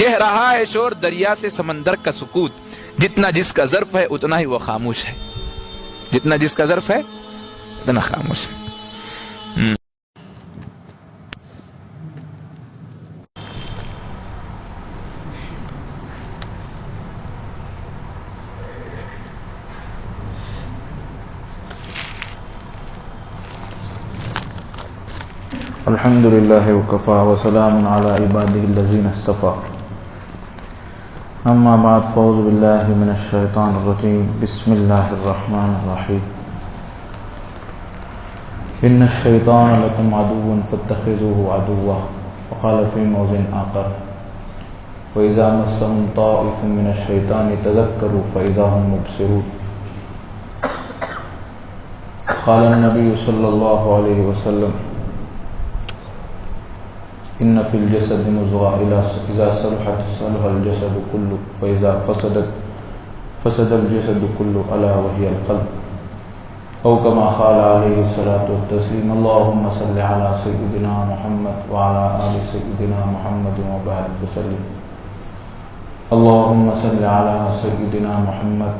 کہہ رہا ہے شور دریا سے سمندر کا سکوت، جتنا جس کا ظرف ہے اتنا ہی وہ خاموش ہے، جتنا جس کا ظرف ہے اتنا خاموش ہے۔ الحمد لله وكفى وسلام على عباده الذين اصطفى أما بعد فأعوذ بالله من الشيطان الرجيم بسم الله الرحمن الرحيم إن الشيطان لكم عدو فاتخذوه عدوا وقال في موضع آخر وإذا مسهم طائف من الشيطان تذكروا فإذا هم مبصرون قال النبي صلى الله عليه وسلم إن في الجسد مضغة إذا صلحت صلح الجسد كله وإذا فسدت فسد الجسد كله ألا وهي القلب أو كما قال عليه الصلاة والتسليم اللهم صل على سيدنا محمد وعلى آل سيدنا محمد وبارك وسلم اللهم صل على سيدنا محمد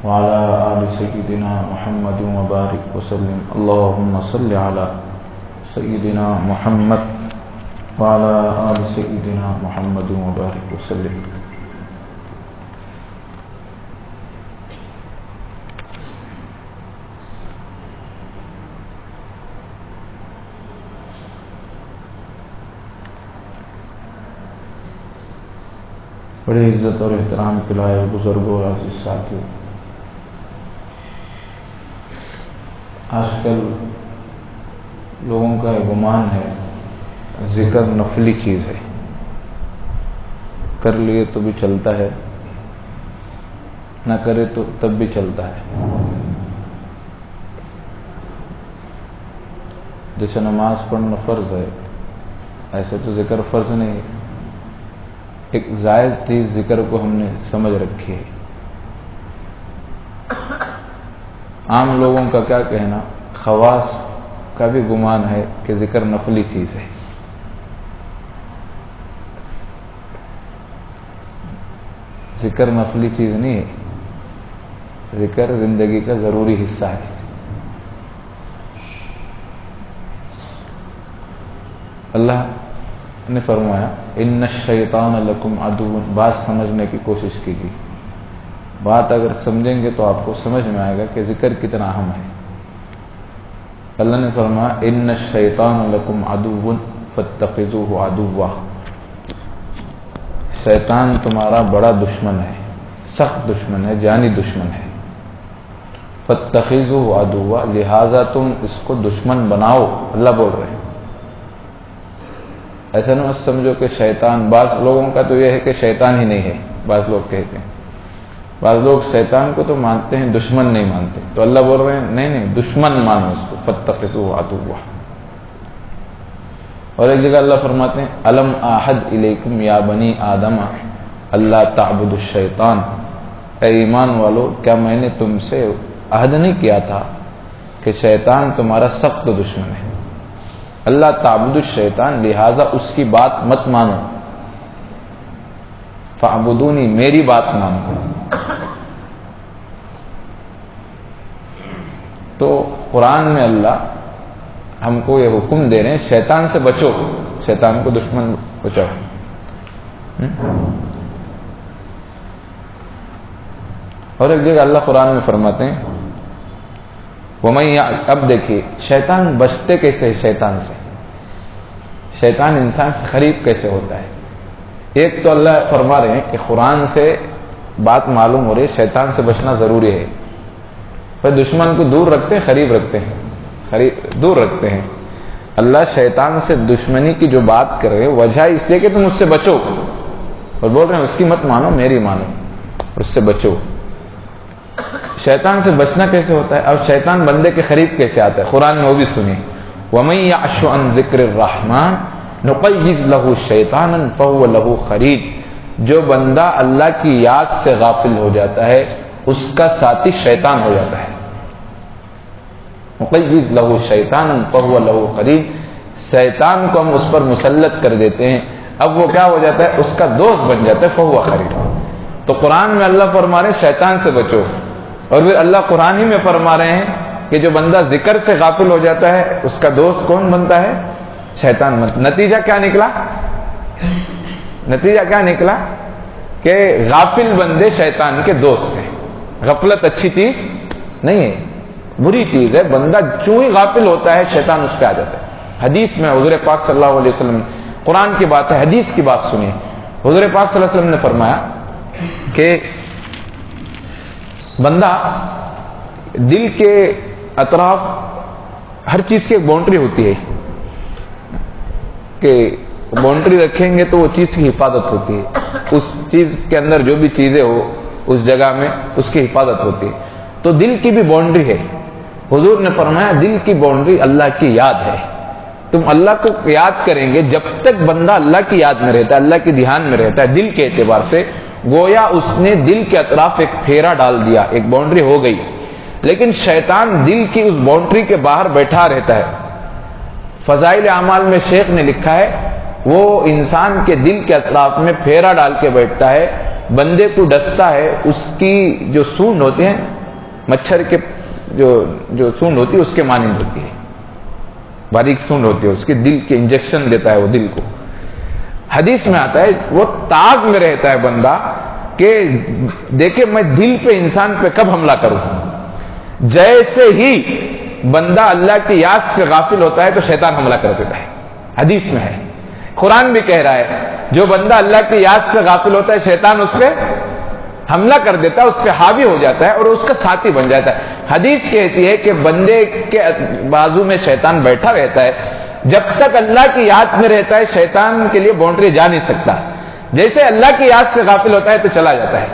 وعلى آل سيدنا محمد وبارك وسلم اللهم صل على سيدنا محمد وعلى آل سيدنا محمد وبارك وسلم۔ بڑے عزت اور احترام کے لائق بزرگوں اور عزیز ساتھیوں، آج کل لوگوں کا گمان ہے ذکر نفلی چیز ہے، کر لیے تو بھی چلتا ہے، نہ کرے تو تب بھی چلتا ہے۔ جیسے نماز پڑھنا فرض ہے ایسے تو ذکر فرض نہیں ہے، ایک زائد چیز ذکر کو ہم نے سمجھ رکھی ہے۔ عام لوگوں کا کیا کہنا، خواص کا بھی گمان ہے کہ ذکر نفلی چیز ہے۔ ذکر نفلی چیز نہیں ہے، ذکر زندگی کا ضروری حصہ ہے۔ اللہ نے فرمایا ان الشیطان لکم عدو، بات سمجھنے کی کوشش کیجیے، بات اگر سمجھیں گے تو آپ کو سمجھ میں آئے گا کہ ذکر کتنا اہم ہے۔ اللہ نے فرمایا ان الشیطان لکم عدو فاتخذوه عدوا، شیطان تمہارا بڑا دشمن ہے، سخت دشمن ہے، جانی دشمن ہے۔ فاتخذوه عدوا، لہذا تم اس کو دشمن بناؤ، اللہ بول رہے ہیں۔ ایسا نہ سمجھو کہ شیطان، بعض لوگوں کا تو یہ ہے کہ شیطان ہی نہیں ہے، بعض لوگ کہتے ہیں، بعض لوگ شیطان کو تو مانتے ہیں، دشمن نہیں مانتے، تو اللہ بول رہے ہیں نہیں نہیں، دشمن مانو اس کو، فاتخذوه عدوا۔ اور ایک جگہ اللہ فرماتے ہیں الم اعہد الیکم یا بنی آدم اللہ تعبدوا الشیطان، اے ایمان والو کیا میں نے تم سے عہد نہیں کیا تھا کہ شیطان تمہارا سخت دشمن ہے۔ اللہ تعبدوا الشیطان، لہٰذا اس کی بات مت مانو، فاعبدونی، میری بات مانو۔ تو قرآن میں اللہ ہم کو یہ حکم دے رہے ہیں شیطان سے بچو، شیطان کو دشمن بچاؤ۔ اور ایک جگہ اللہ قرآن میں فرماتے ہیں اب دیکھیے شیطان بچتے کیسے ہے، شیطان سے، شیطان انسان سے قریب کیسے ہوتا ہے۔ ایک تو اللہ فرما رہے ہیں کہ قرآن سے بات معلوم ہو رہی ہے شیطان سے بچنا ضروری ہے، پر دشمن کو دور رکھتے ہیں، قریب رکھتے ہیں، دور رکھتے ہیں۔ اللہ شیطان سے دشمنی کی جو بات کر رہے ہیں وجہ اس لیے کہ تم اس سے بچو، اور بول رہے ہیں اس کی مت مانو، میری مانو، اس سے بچو۔ شیطان سے بچنا کیسے ہوتا ہے؟ اب شیطان بندے کے قریب کیسے آتا ہے؟ قرآن میں وہ بھی سنیے وَمَن يَعْشُ عَن ذِكْرِ الرَّحْمَنِ نُقَيِّضْ لَهُ شَيْطَانًا فَهُوَ لَهُ قَرِينٌ، جو بندہ اللہ کی یاد سے غافل ہو جاتا ہے اس کا ساتھی شیطان ہو جاتا ہے۔ مقیز لہو شیطان فہو لہو قرین، شیطان کو ہم اس پر مسلط کر دیتے ہیں، اب وہ کیا ہو جاتا ہے؟ اس کا دوست بن جاتا ہے، فہو قرین۔ تو قرآن میں اللہ فرما رہے ہیں شیطان سے بچو، اور پھر اللہ قرآن ہی میں فرما رہے ہیں کہ جو بندہ ذکر سے غافل ہو جاتا ہے اس کا دوست کون بنتا ہے؟ شیطان بنتا۔ نتیجہ کیا نکلا؟ نتیجہ کیا نکلا کہ غافل بندے شیطان کے دوست ہیں۔ غفلت اچھی چیز نہیں ہے، بری چیز ہے۔ بندہ چوں ہی غافل ہوتا ہے شیطان اس پہ آ جاتا ہے۔ حدیث میں حضور پاک صلی اللہ علیہ وسلم، قرآن کی بات ہے، حدیث کی بات سنیے، حضور پاک صلی اللہ علیہ وسلم نے فرمایا کہ بندہ دل کے اطراف ہر چیز کی ایک باؤنڈری ہوتی ہے کہ باؤنڈری رکھیں گے تو وہ چیز کی حفاظت ہوتی ہے، اس چیز کے اندر جو بھی چیزیں ہو اس جگہ میں اس کی حفاظت ہوتی ہے۔ تو دل کی بھی باؤنڈری ہے۔ حضور نے فرمایا دل کی باؤنڈری اللہ کی یاد ہے۔ تم اللہ کو یاد کریں گے، جب تک بندہ اللہ کی یاد میں رہتا ہے، اللہ کے دھیان میں رہتا ہے دل کے اعتبار سے، گویا اس نے دل کے اطراف ایک پھیرا ڈال دیا، ایک باؤنڈری ہو گئی۔ لیکن شیطان دل کی اس باؤنڈری کے باہر بیٹھا رہتا ہے۔ فضائل اعمال میں شیخ نے لکھا ہے وہ انسان کے دل کے اطراف میں پھیرا ڈال کے بیٹھتا ہے، بندے کو ڈستا ہے، اس کی جو سونڈ ہوتی ہے، مچھر کے جو سونڈ ہوتی ہے اس کے مانند ہوتی ہے، باریک سونڈ ہوتی ہے، اس کے دل کے انجیکشن دیتا ہے وہ دل کو۔ حدیث میں آتا ہے وہ تاغ میں رہتا ہے بندہ کہ دیکھے میں دل پہ انسان پہ کب حملہ کروں۔ جیسے ہی بندہ اللہ کی یاد سے غافل ہوتا ہے تو شیطان حملہ کر دیتا ہے، حدیث میں ہے۔ قرآن بھی کہہ رہا ہے جو بندہ اللہ کی یاد سے غافل ہوتا ہے شیطان اس پہ حملہ کر دیتا ہے، اس پہ حاوی ہو جاتا ہے اور اس کا ساتھی بن جاتا ہے۔ حدیث کہتی ہے کہ بندے کے بازو میں شیطان بیٹھا رہتا ہے، جب تک اللہ کی یاد میں رہتا ہے شیطان کے لیے باؤنڈری جا نہیں سکتا، جیسے اللہ کی یاد سے غافل ہوتا ہے تو چلا جاتا ہے۔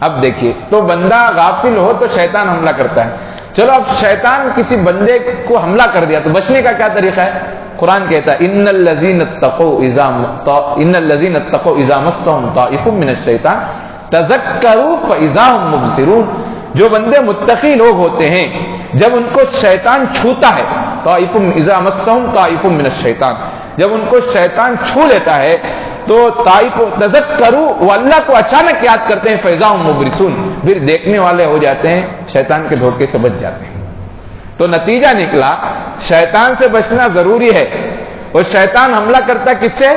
اب دیکھیے تو بندہ غافل ہو تو شیطان حملہ کرتا ہے۔ چلو اب شیطان کسی بندے کو حملہ کر دیا تو بچنے کا کیا طریقہ ہے؟ قرآن کہتا ہے ان الذین اتقوا اذا مسهم طائف من الشیطان تذکروا فاذا هم مبصرون۔ جو بندے متقی لوگ ہوتے ہیں جب ان کو شیطان چھوتا ہے، طائف اذا مسهم طائف من الشیطان، جب ان کو شیطان چھو لیتا ہے تو طائف تذکروا، وہ اللہ کو اچانک یاد کرتے ہیں، فاذا هم مبصرون، پھر دیکھنے والے ہو جاتے ہیں، شیطان کے دھوکے سے بچ جاتے ہیں۔ تو نتیجہ نکلا شیطان سے بچنا ضروری ہے، اور شیطان حملہ کرتا کس سے؟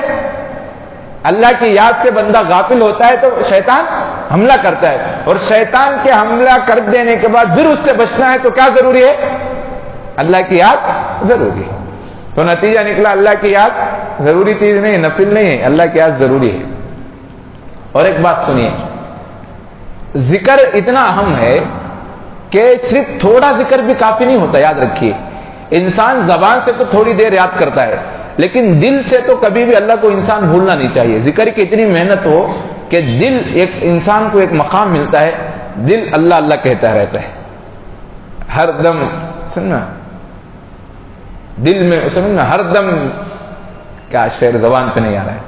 اللہ کی یاد سے بندہ غافل ہوتا ہے تو شیطان حملہ کرتا ہے، اور شیطان کے حملہ کر دینے کے بعد پھر اس سے بچنا ہے تو کیا ضروری ہے؟ اللہ کی یاد ضروری ہے۔ تو نتیجہ نکلا اللہ کی یاد ضروری چیز نہیں، نفل نہیں ہے، اللہ کی یاد ضروری ہے۔ اور ایک بات سنیے، ذکر اتنا اہم ہے کہ صرف تھوڑا ذکر بھی کافی نہیں ہوتا، یاد رکھیے۔ انسان زبان سے تو تھوڑی دیر یاد کرتا ہے، لیکن دل سے تو کبھی بھی اللہ کو انسان بھولنا نہیں چاہیے۔ ذکر کی اتنی محنت ہو کہ دل، ایک انسان کو ایک مقام ملتا ہے، دل اللہ اللہ کہتا رہتا ہے ہر دم، سننا دل میں، سننا ہر دم، کیا شعر زبان پہ نہیں آ رہا ہے،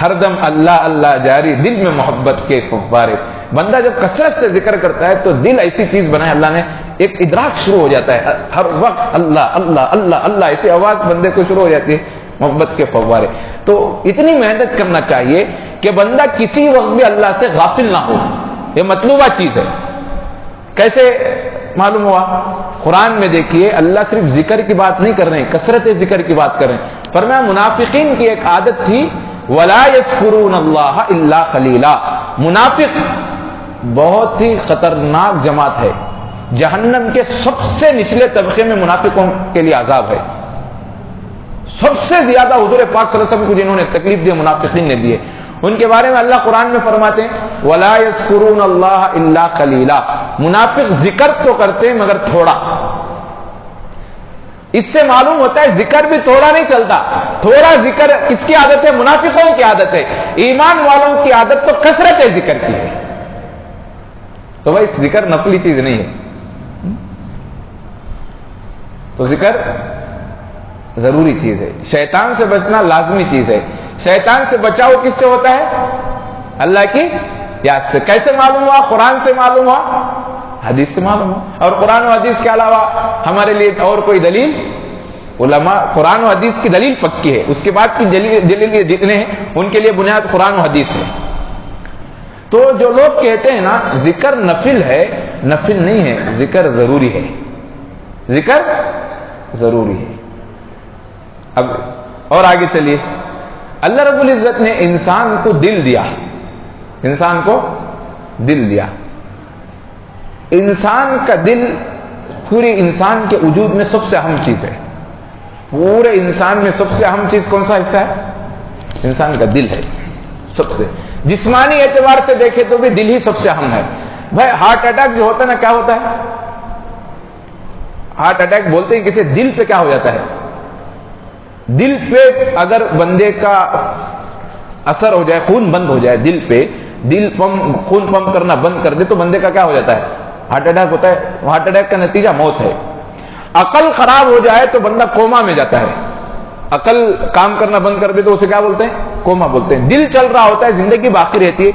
ہر دم اللہ اللہ جاری، دل میں محبت کے فوارے۔ بندہ جب کثرت سے ذکر کرتا ہے تو دل ایسی چیز بنائے اللہ نے، ایک ادراک شروع ہو جاتا ہے ہر وقت اللہ اللہ اللہ اللہ، ایسی آواز بندے کو شروع ہو جاتی ہے، محبت کے فوارے۔ تو اتنی محنت کرنا چاہیے کہ بندہ کسی وقت بھی اللہ سے غافل نہ ہو، یہ مطلوبہ چیز ہے۔ کیسے معلوم ہوا؟ قرآن میں دیکھیے اللہ صرف ذکر کی بات نہیں کر رہے ہیں، کثرت ذکر کی بات کر رہے ہیں۔ فرمایا منافقین کی ایک عادت تھی وَلَا يَذْكُرُونَ اللَّهَ إِلَّا قَلِيلًا۔ منافق بہت ہی خطرناک جماعت ہے، جہنم کے سب سے نچلے طبقے میں منافقوں کے لیے عذاب ہے۔ سب سے زیادہ حضور پاک صلی اللہ علیہ وسلم کو جنہوں نے تکلیف دی منافقین نے دی ہے، ان کے بارے میں اللہ قرآن میں فرماتے ہیں وَلَا يَذْكُرُونَ اللَّهَ إِلَّا قَلِيلًا۔ منافق ذکر تو کرتے ہیں مگر تھوڑا۔ اس سے معلوم ہوتا ہے ذکر بھی تھوڑا نہیں چلتا، تھوڑا ذکر کس کی عادت ہے؟ منافقوں کی عادت ہے۔ ایمان والوں کی عادت تو کثرت ذکر کی ہے۔ تو بھائی ذکر نفلی چیز نہیں ہے، تو ذکر ضروری چیز ہے۔ شیطان سے بچنا لازمی چیز ہے۔ شیطان سے بچاؤ کس سے ہوتا ہے؟ اللہ کی یاد سے۔ کیسے معلوم ہوا؟ قرآن سے معلوم ہوا۔ حدیث سے معلوم ہو. اور قرآن و حدیث کے علاوہ ہمارے لیے اور کوئی دلیل؟ علماء قرآن و حدیث کی دلیل پکی ہے، اس کے بعد کی دلیل جتنے ہیں ان کے لیے بنیاد قرآن و حدیث ہے. تو جو لوگ کہتے ہیں نا ذکر نفل ہے، نفل نہیں ہے، ذکر ضروری ہے، ذکر ضروری ہے. اب اور آگے چلیے. اللہ رب العزت نے انسان کو دل دیا، انسان کو دل دیا. انسان کا دل پورے انسان کے وجود میں سب سے اہم چیز ہے. پورے انسان میں سب سے اہم چیز کون سا حصہ ہے؟ انسان کا دل ہے. سب سے جسمانی اعتبار سے دیکھے تو بھی دل ہی سب سے اہم ہے. بھائی ہارٹ اٹیک جو ہوتا ہے نا، کیا ہوتا ہے؟ ہارٹ اٹیک بولتے ہیں کسی دل پہ کیا ہو جاتا ہے؟ دل پہ اگر بندے کا اثر ہو جائے، خون بند ہو جائے دل پہ، دل خون پمپ کرنا بند کر دے تو بندے کا کیا ہو جاتا ہے؟ ہارٹ اٹیک ہوتا ہے. ہارٹ اٹیک کا نتیجہ موت ہے. عقل خراب ہو جائے تو بندہ کوما میں جاتا ہے. عقل کام کرنا بند کر دے تو اسے کیا بولتے ہیں؟ کوما بولتے ہیں. دل چل رہا ہوتا ہے، زندگی باقی رہتی ہے.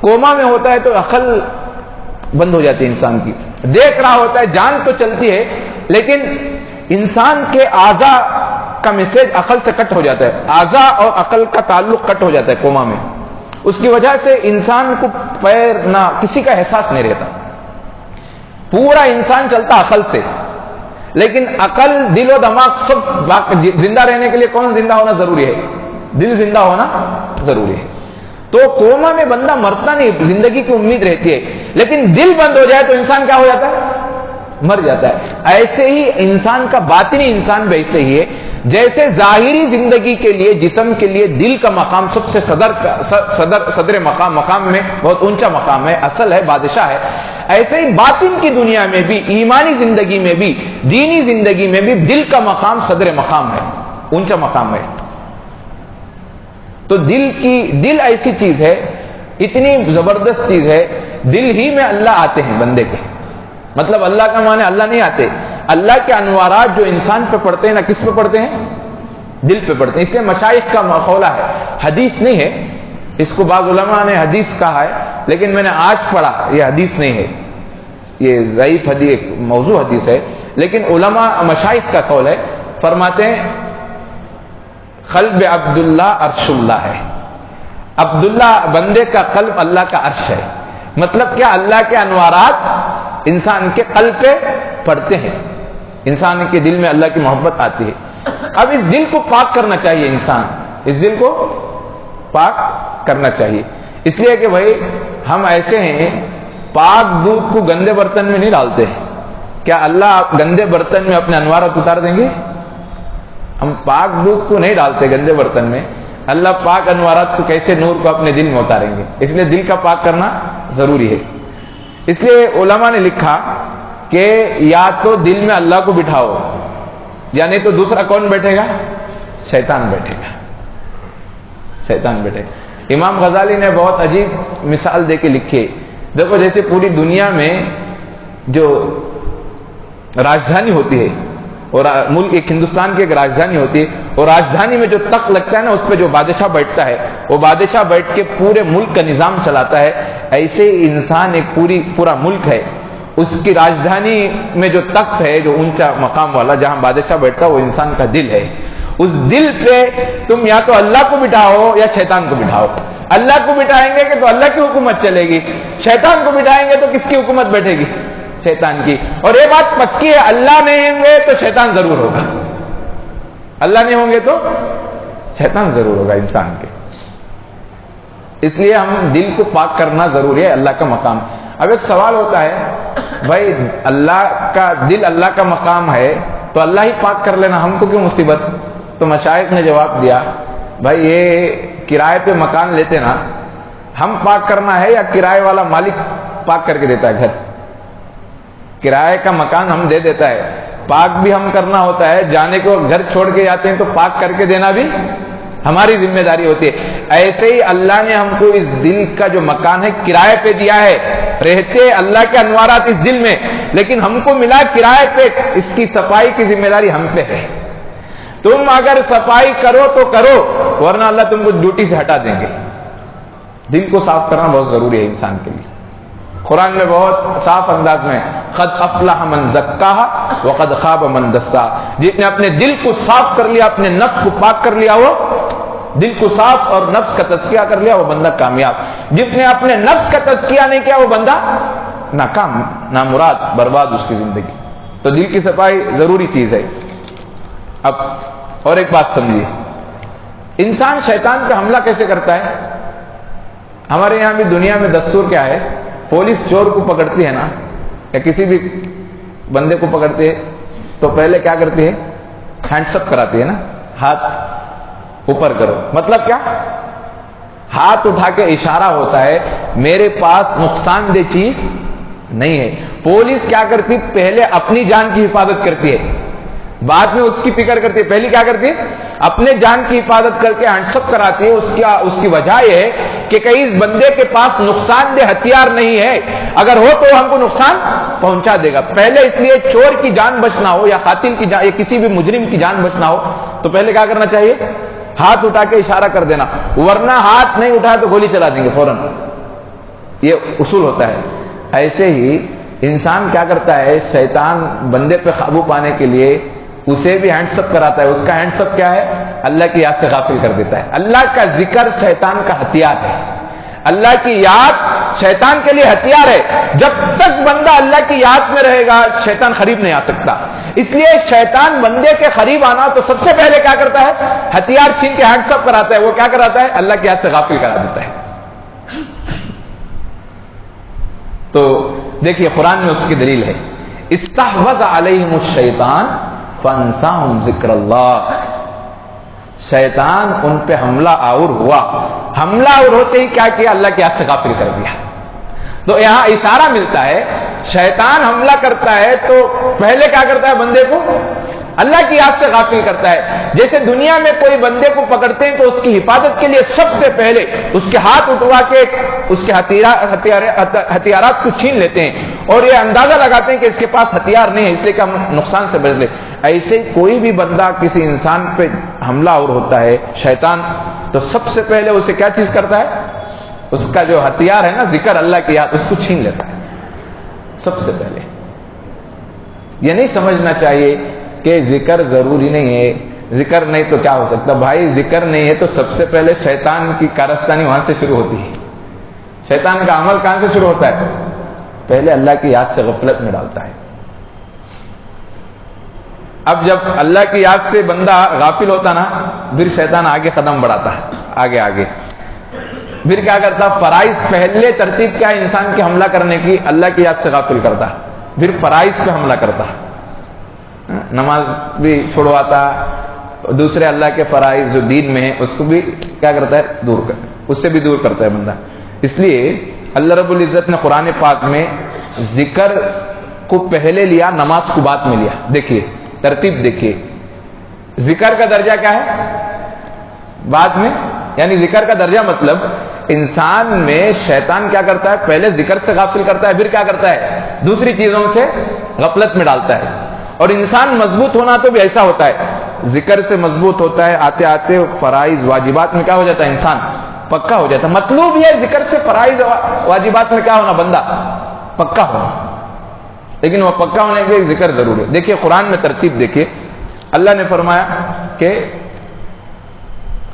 کوما میں ہوتا ہے تو عقل بند ہو جاتی ہے انسان کی. دیکھ رہا ہوتا ہے، جان تو چلتی ہے، لیکن انسان کے اعضاء کا میسج عقل سے کٹ ہو جاتا ہے. اعضاء اور عقل کا تعلق کٹ ہو جاتا ہے کوما میں. اس کی وجہ سے انسان کو پیر نہ کسی کا احساس نہیں رہتا. پورا انسان چلتا عقل سے، لیکن عقل، دل و دماغ سب زندہ رہنے کے لیے کون زندہ ہونا ضروری ہے؟ دل زندہ ہونا ضروری ہے. تو کوما میں بندہ مرتا نہیں، زندگی کی امید رہتی ہے، لیکن دل بند ہو جائے تو انسان کیا ہو جاتا ہے؟ مر جاتا ہے. ایسے ہی انسان کا باطنی انسان بھی ایسے ہی ہے. جیسے ظاہری زندگی کے لیے، جسم کے لیے دل کا مقام سب سے صدر مقام میں بہت اونچا مقام ہے، اصل ہے، بادشاہ ہے. ایسے ہی باطن کی دنیا میں بھی، ایمانی زندگی میں بھی، دینی زندگی میں بھی دل کا مقام صدر مقام ہے، اونچا مقام ہے. تو دل ایسی چیز ہے، اتنی زبردست چیز ہے. دل ہی میں اللہ آتے ہیں بندے کے. مطلب اللہ کا معنی اللہ نہیں آتے، اللہ کے انوارات جو انسان پہ پڑتے ہیں نا، کس پہ پڑتے ہیں؟ دل پہ پڑتے ہیں. اس لیے مشائخ کا مقولہ ہے، حدیث نہیں ہے. اس کو بعض علماء نے حدیث کہا ہے، لیکن میں نے آج پڑھا یہ حدیث نہیں ہے، یہ ضعیف حدیث، موضوع حدیث ہے. لیکن علماء مشائخ کا قول ہے، فرماتے ہیں قلب عبداللہ عرش اللہ ہے. عبداللہ بندے کا قلب اللہ کا عرش ہے. مطلب کیا؟ اللہ کے انوارات انسان کے قلب پہ پڑتے ہیں، انسان کے دل میں اللہ کی محبت آتی ہے. اب اس دل کو پاک کرنا چاہیے، انسان اس دل کو پاک کرنا چاہیے. اس لیے کہ بھائی ہم ایسے ہیں، پاک دودھ کو گندے برتن میں نہیں ڈالتے. کیا اللہ گندے برتن میں اپنے انوارات اتار دیں گے؟ ہم پاک دودھ کو نہیں ڈالتے گندے برتن میں. اللہ پاک انوارات کو کیسے نور کو اپنے دل میں اتاریں گے؟ اس لیے دل کا پاک کرنا ضروری ہے. اس لیے علماء نے لکھا کہ یا تو دل میں اللہ کو بٹھاؤ، یا نہیں تو دوسرا کون بیٹھے گا؟ شیطان بیٹھے گا. شیطان بیٹھے گا. امام غزالی نے بہت عجیب مثال دے کے لکھی. دیکھو جیسے پوری دنیا میں جو راجدھانی ہوتی ہے، اور ملک ایک ہندوستان کی ایک راجدھانی ہوتی ہے، اور راجدھانی میں جو تخت لگتا ہے نا، اس پہ جو بادشاہ بیٹھتا ہے، وہ بادشاہ بیٹھ کے پورے ملک کا نظام چلاتا ہے. ایسے انسان ایک پورا ملک ہے، اس کی راجدھانی میں جو تخت ہے، جو اونچا مقام والا جہاں بادشاہ بیٹھتا ہے، وہ انسان کا دل ہے. اس دل پہ تم یا تو اللہ کو بٹھاؤ یا شیطان کو بٹھاؤ. اللہ کو بٹھائیں گے کہ تو اللہ کی حکومت چلے گی، شیطان کو بٹھائیں گے تو کس کی حکومت بیٹھے گی؟ شیطان کی. اور یہ بات پکی ہے، اللہ نہیں ہوں گے تو شیطان ضرور ہوگا. اللہ نہیں ہوں گے تو شیطان ضرور ہوگا انسان کے. اس لیے ہم دل کو پاک کرنا ضروری ہے، اللہ کا مقام. اب ایک سوال ہوتا ہے، بھائی اللہ کا دل اللہ کا مقام ہے تو اللہ ہی پاک کر لینا، ہم کو کیوں مصیبت؟ تو مشائخ نے جواب دیا، بھائی یہ کرائے پہ مکان لیتے نا، ہم پاک کرنا ہے یا کرائے والا مالک پاک کر کے دیتا ہے گھر؟ کرائے کا مکان ہم دے دیتا ہے، پاک بھی ہم کرنا ہوتا ہے. جانے کو گھر چھوڑ کے جاتے ہیں تو پاک کر کے دینا بھی ہماری ذمہ داری ہوتی ہے. ایسے ہی اللہ نے ہم کو اس دل کا جو مکان ہے کرائے پہ دیا ہے. رہتے اللہ کے انوارات اس دل میں، لیکن ہم کو ملا کرائے پہ. اس کی صفائی کی ذمہ داری ہم پہ ہے. تم اگر صفائی کرو تو کرو، ورنہ اللہ تم کو ڈیوٹی سے ہٹا دیں گے. دل کو صاف کرنا بہت ضروری ہے انسان کے لیے. قرآن میں بہت صاف انداز میں قد افلح من زکاہا وقد خاب من دساہا، جس نے اپنے دل کو صاف کر لیا، اپنے نفس کو پاک کر لیا، وہ دل کو صاف اور نفس کا تزکیہ کر لیا، وہ بندہ کامیاب۔ جس نے اپنے نفس کا تزکیہ نہیں کیا، وہ بندہ ناکام، نامراد، برباد اس کی زندگی۔ تو دل کی صفائی ضروری چیز ہے۔ اب اور ایک بات سمجھیے، انسان شیطان پہ حملہ کیسے کرتا ہے؟ ہمارے یہاں بھی دنیا میں دستور کیا ہے، پولیس چور کو پکڑتی ہے نا، یا کسی بھی بندے کو پکڑتی ہے تو پہلے کیا کرتی ہے؟ ہینڈس اپ کراتی ہے نا، ہاتھ اوپر کرو۔ مطلب کیا؟ ہاتھ اٹھا کے اشارہ ہوتا ہے میرے پاس نقصان دہ چیز نہیں ہے۔ پولیس کیا کرتی؟ پہلے اپنی جان کی حفاظت کرتی ہے، بعد میں اس کی فکر کرتی ہے۔ پہلی کیا کرتی ہے؟ اپنے جان کی حفاظت کر کے ہینڈس اپ کراتی ہے۔ اس کی وجہ یہ ہے کہ کہیں اس بندے کے پاس نقصان دہ ہتھیار نہیں ہے، اگر ہو تو ہم کو نقصان پہنچا دے گا۔ پہلے اس لیے چور کی جان بچنا ہو یا قاتل کی جان یا کسی بھی مجرم کی جان بچنا ہو تو پہلے کیا کرنا چاہیے؟ ہاتھ اٹھا کے اشارہ کر دینا، ورنہ ہاتھ نہیں اٹھایا تو گولی چلا دیں گے فوراً۔ یہ اصول ہوتا ہے۔ ایسے ہی انسان کیا کرتا ہے، شیطان بندے پہ قابو پانے کے لیے اسے بھی ہینڈس اپ کراتا ہے۔ اس کا ہینڈس اپ کیا ہے؟ اللہ کی یاد سے غافل کر دیتا ہے۔ اللہ کا ذکر شیطان کا ہتھیار ہے، اللہ کی یاد شیطان کے لیے ہتھیار ہے۔ جب تک بندہ اللہ کی یاد میں رہے گا شیطان قریب نہیں آ سکتا۔ اس لیے شیطان بندے کے قریب آنا تو سب سے پہلے کیا کرتا ہے؟ ہتھیار چھین کے ہینڈس اپ کراتا ہے۔ وہ کیا کراتا ہے؟ اللہ کی یاد سے غافل کرا دیتا ہے۔ تو دیکھیے قرآن میں اس کی دلیل ہے، استحوذ علیہم الشیطان فانساہم ذکر اللہ۔ شیطان ان پہ حملہ آور ہوا، حملہ آور ہوتے ہی کیا کیا؟ اللہ کی یاد سے غافل کر دیا۔ تو یہاں اشارہ ملتا ہے شیطان حملہ کرتا ہے تو پہلے کیا کرتا ہے؟ بندے کو اللہ کی یاد سے غافل کرتا ہے۔ جیسے دنیا میں کوئی بندے کو پکڑتے ہیں تو اس کی حفاظت کے لیے سب سے پہلے اس کے ہاتھ اٹھوا کے اس کے ہتھیارات کو چھین لیتے ہیں اور یہ اندازہ لگاتے ہیں کہ اس کے پاس ہتھیار نہیں ہے، اس لیے کہ ہم نقصان سے بچ لیں۔ ایسے ہی کوئی بھی بندہ کسی انسان پہ حملہ اور ہوتا ہے شیطان، تو سب سے پہلے اسے کیا چیز کرتا ہے؟ اس کا جو ہتھیار ہے نا ذکر اللہ کی یاد، اس کو چھین لیتا ہے سب سے پہلے۔ یہ نہیں سمجھنا چاہیے کہ ذکر ضروری نہیں ہے، ذکر نہیں تو کیا ہو سکتا؟ بھائی ذکر نہیں ہے تو سب سے پہلے شیطان کی کارستانی وہاں سے شروع ہوتی ہے۔ شیطان کا عمل کہاں سے شروع ہوتا ہے؟ پہلے اللہ کی یاد سے غفلت میں ڈالتا ہے۔ اب جب اللہ کی یاد سے بندہ غافل ہوتا نا، پھر شیطان آگے قدم بڑھاتا ہے، آگے آگے پھر کیا کرتا؟ فرائض پہلے ترتیب کیا ہے انسان کی حملہ کرنے کی؟ اللہ کی یاد سے غافل کرتا، پھر فرائض پہ حملہ کرتا، نماز بھی چھوڑواتا، دوسرے اللہ کے فرائض جو دین میں ہیں اس کو بھی کیا کرتا ہے؟ دور کر، اس سے بھی دور کرتا ہے بندہ۔ اس لیے اللہ رب العزت نے قرآن پاک میں ذکر کو پہلے لیا، نماز کو بعد میں لیا۔ دیکھیے ترتیب دیکھیے، ذکر کا درجہ کیا ہے؟ بعد میں، یعنی ذکر کا درجہ مطلب انسان میں شیطان کیا کرتا ہے؟ پہلے ذکر سے غافل کرتا ہے، پھر کیا کرتا ہے؟ دوسری چیزوں سے غفلت میں ڈالتا ہے۔ اور انسان مضبوط ہونا تو بھی ایسا ہوتا ہے، ذکر سے مضبوط ہوتا ہے، آتے آتے فرائض واجبات میں کیا ہو جاتا ہے؟ انسان پکا ہو جاتا ہے۔ مطلوب یہ ذکر سے فرائض واجبات میں کیا ہونا؟ بندہ پکا ہونا، لیکن وہ پکا ہونے کے لیے ذکر ضرور ہے۔ دیکھیے قرآن میں ترتیب دیکھیے، اللہ نے فرمایا کہ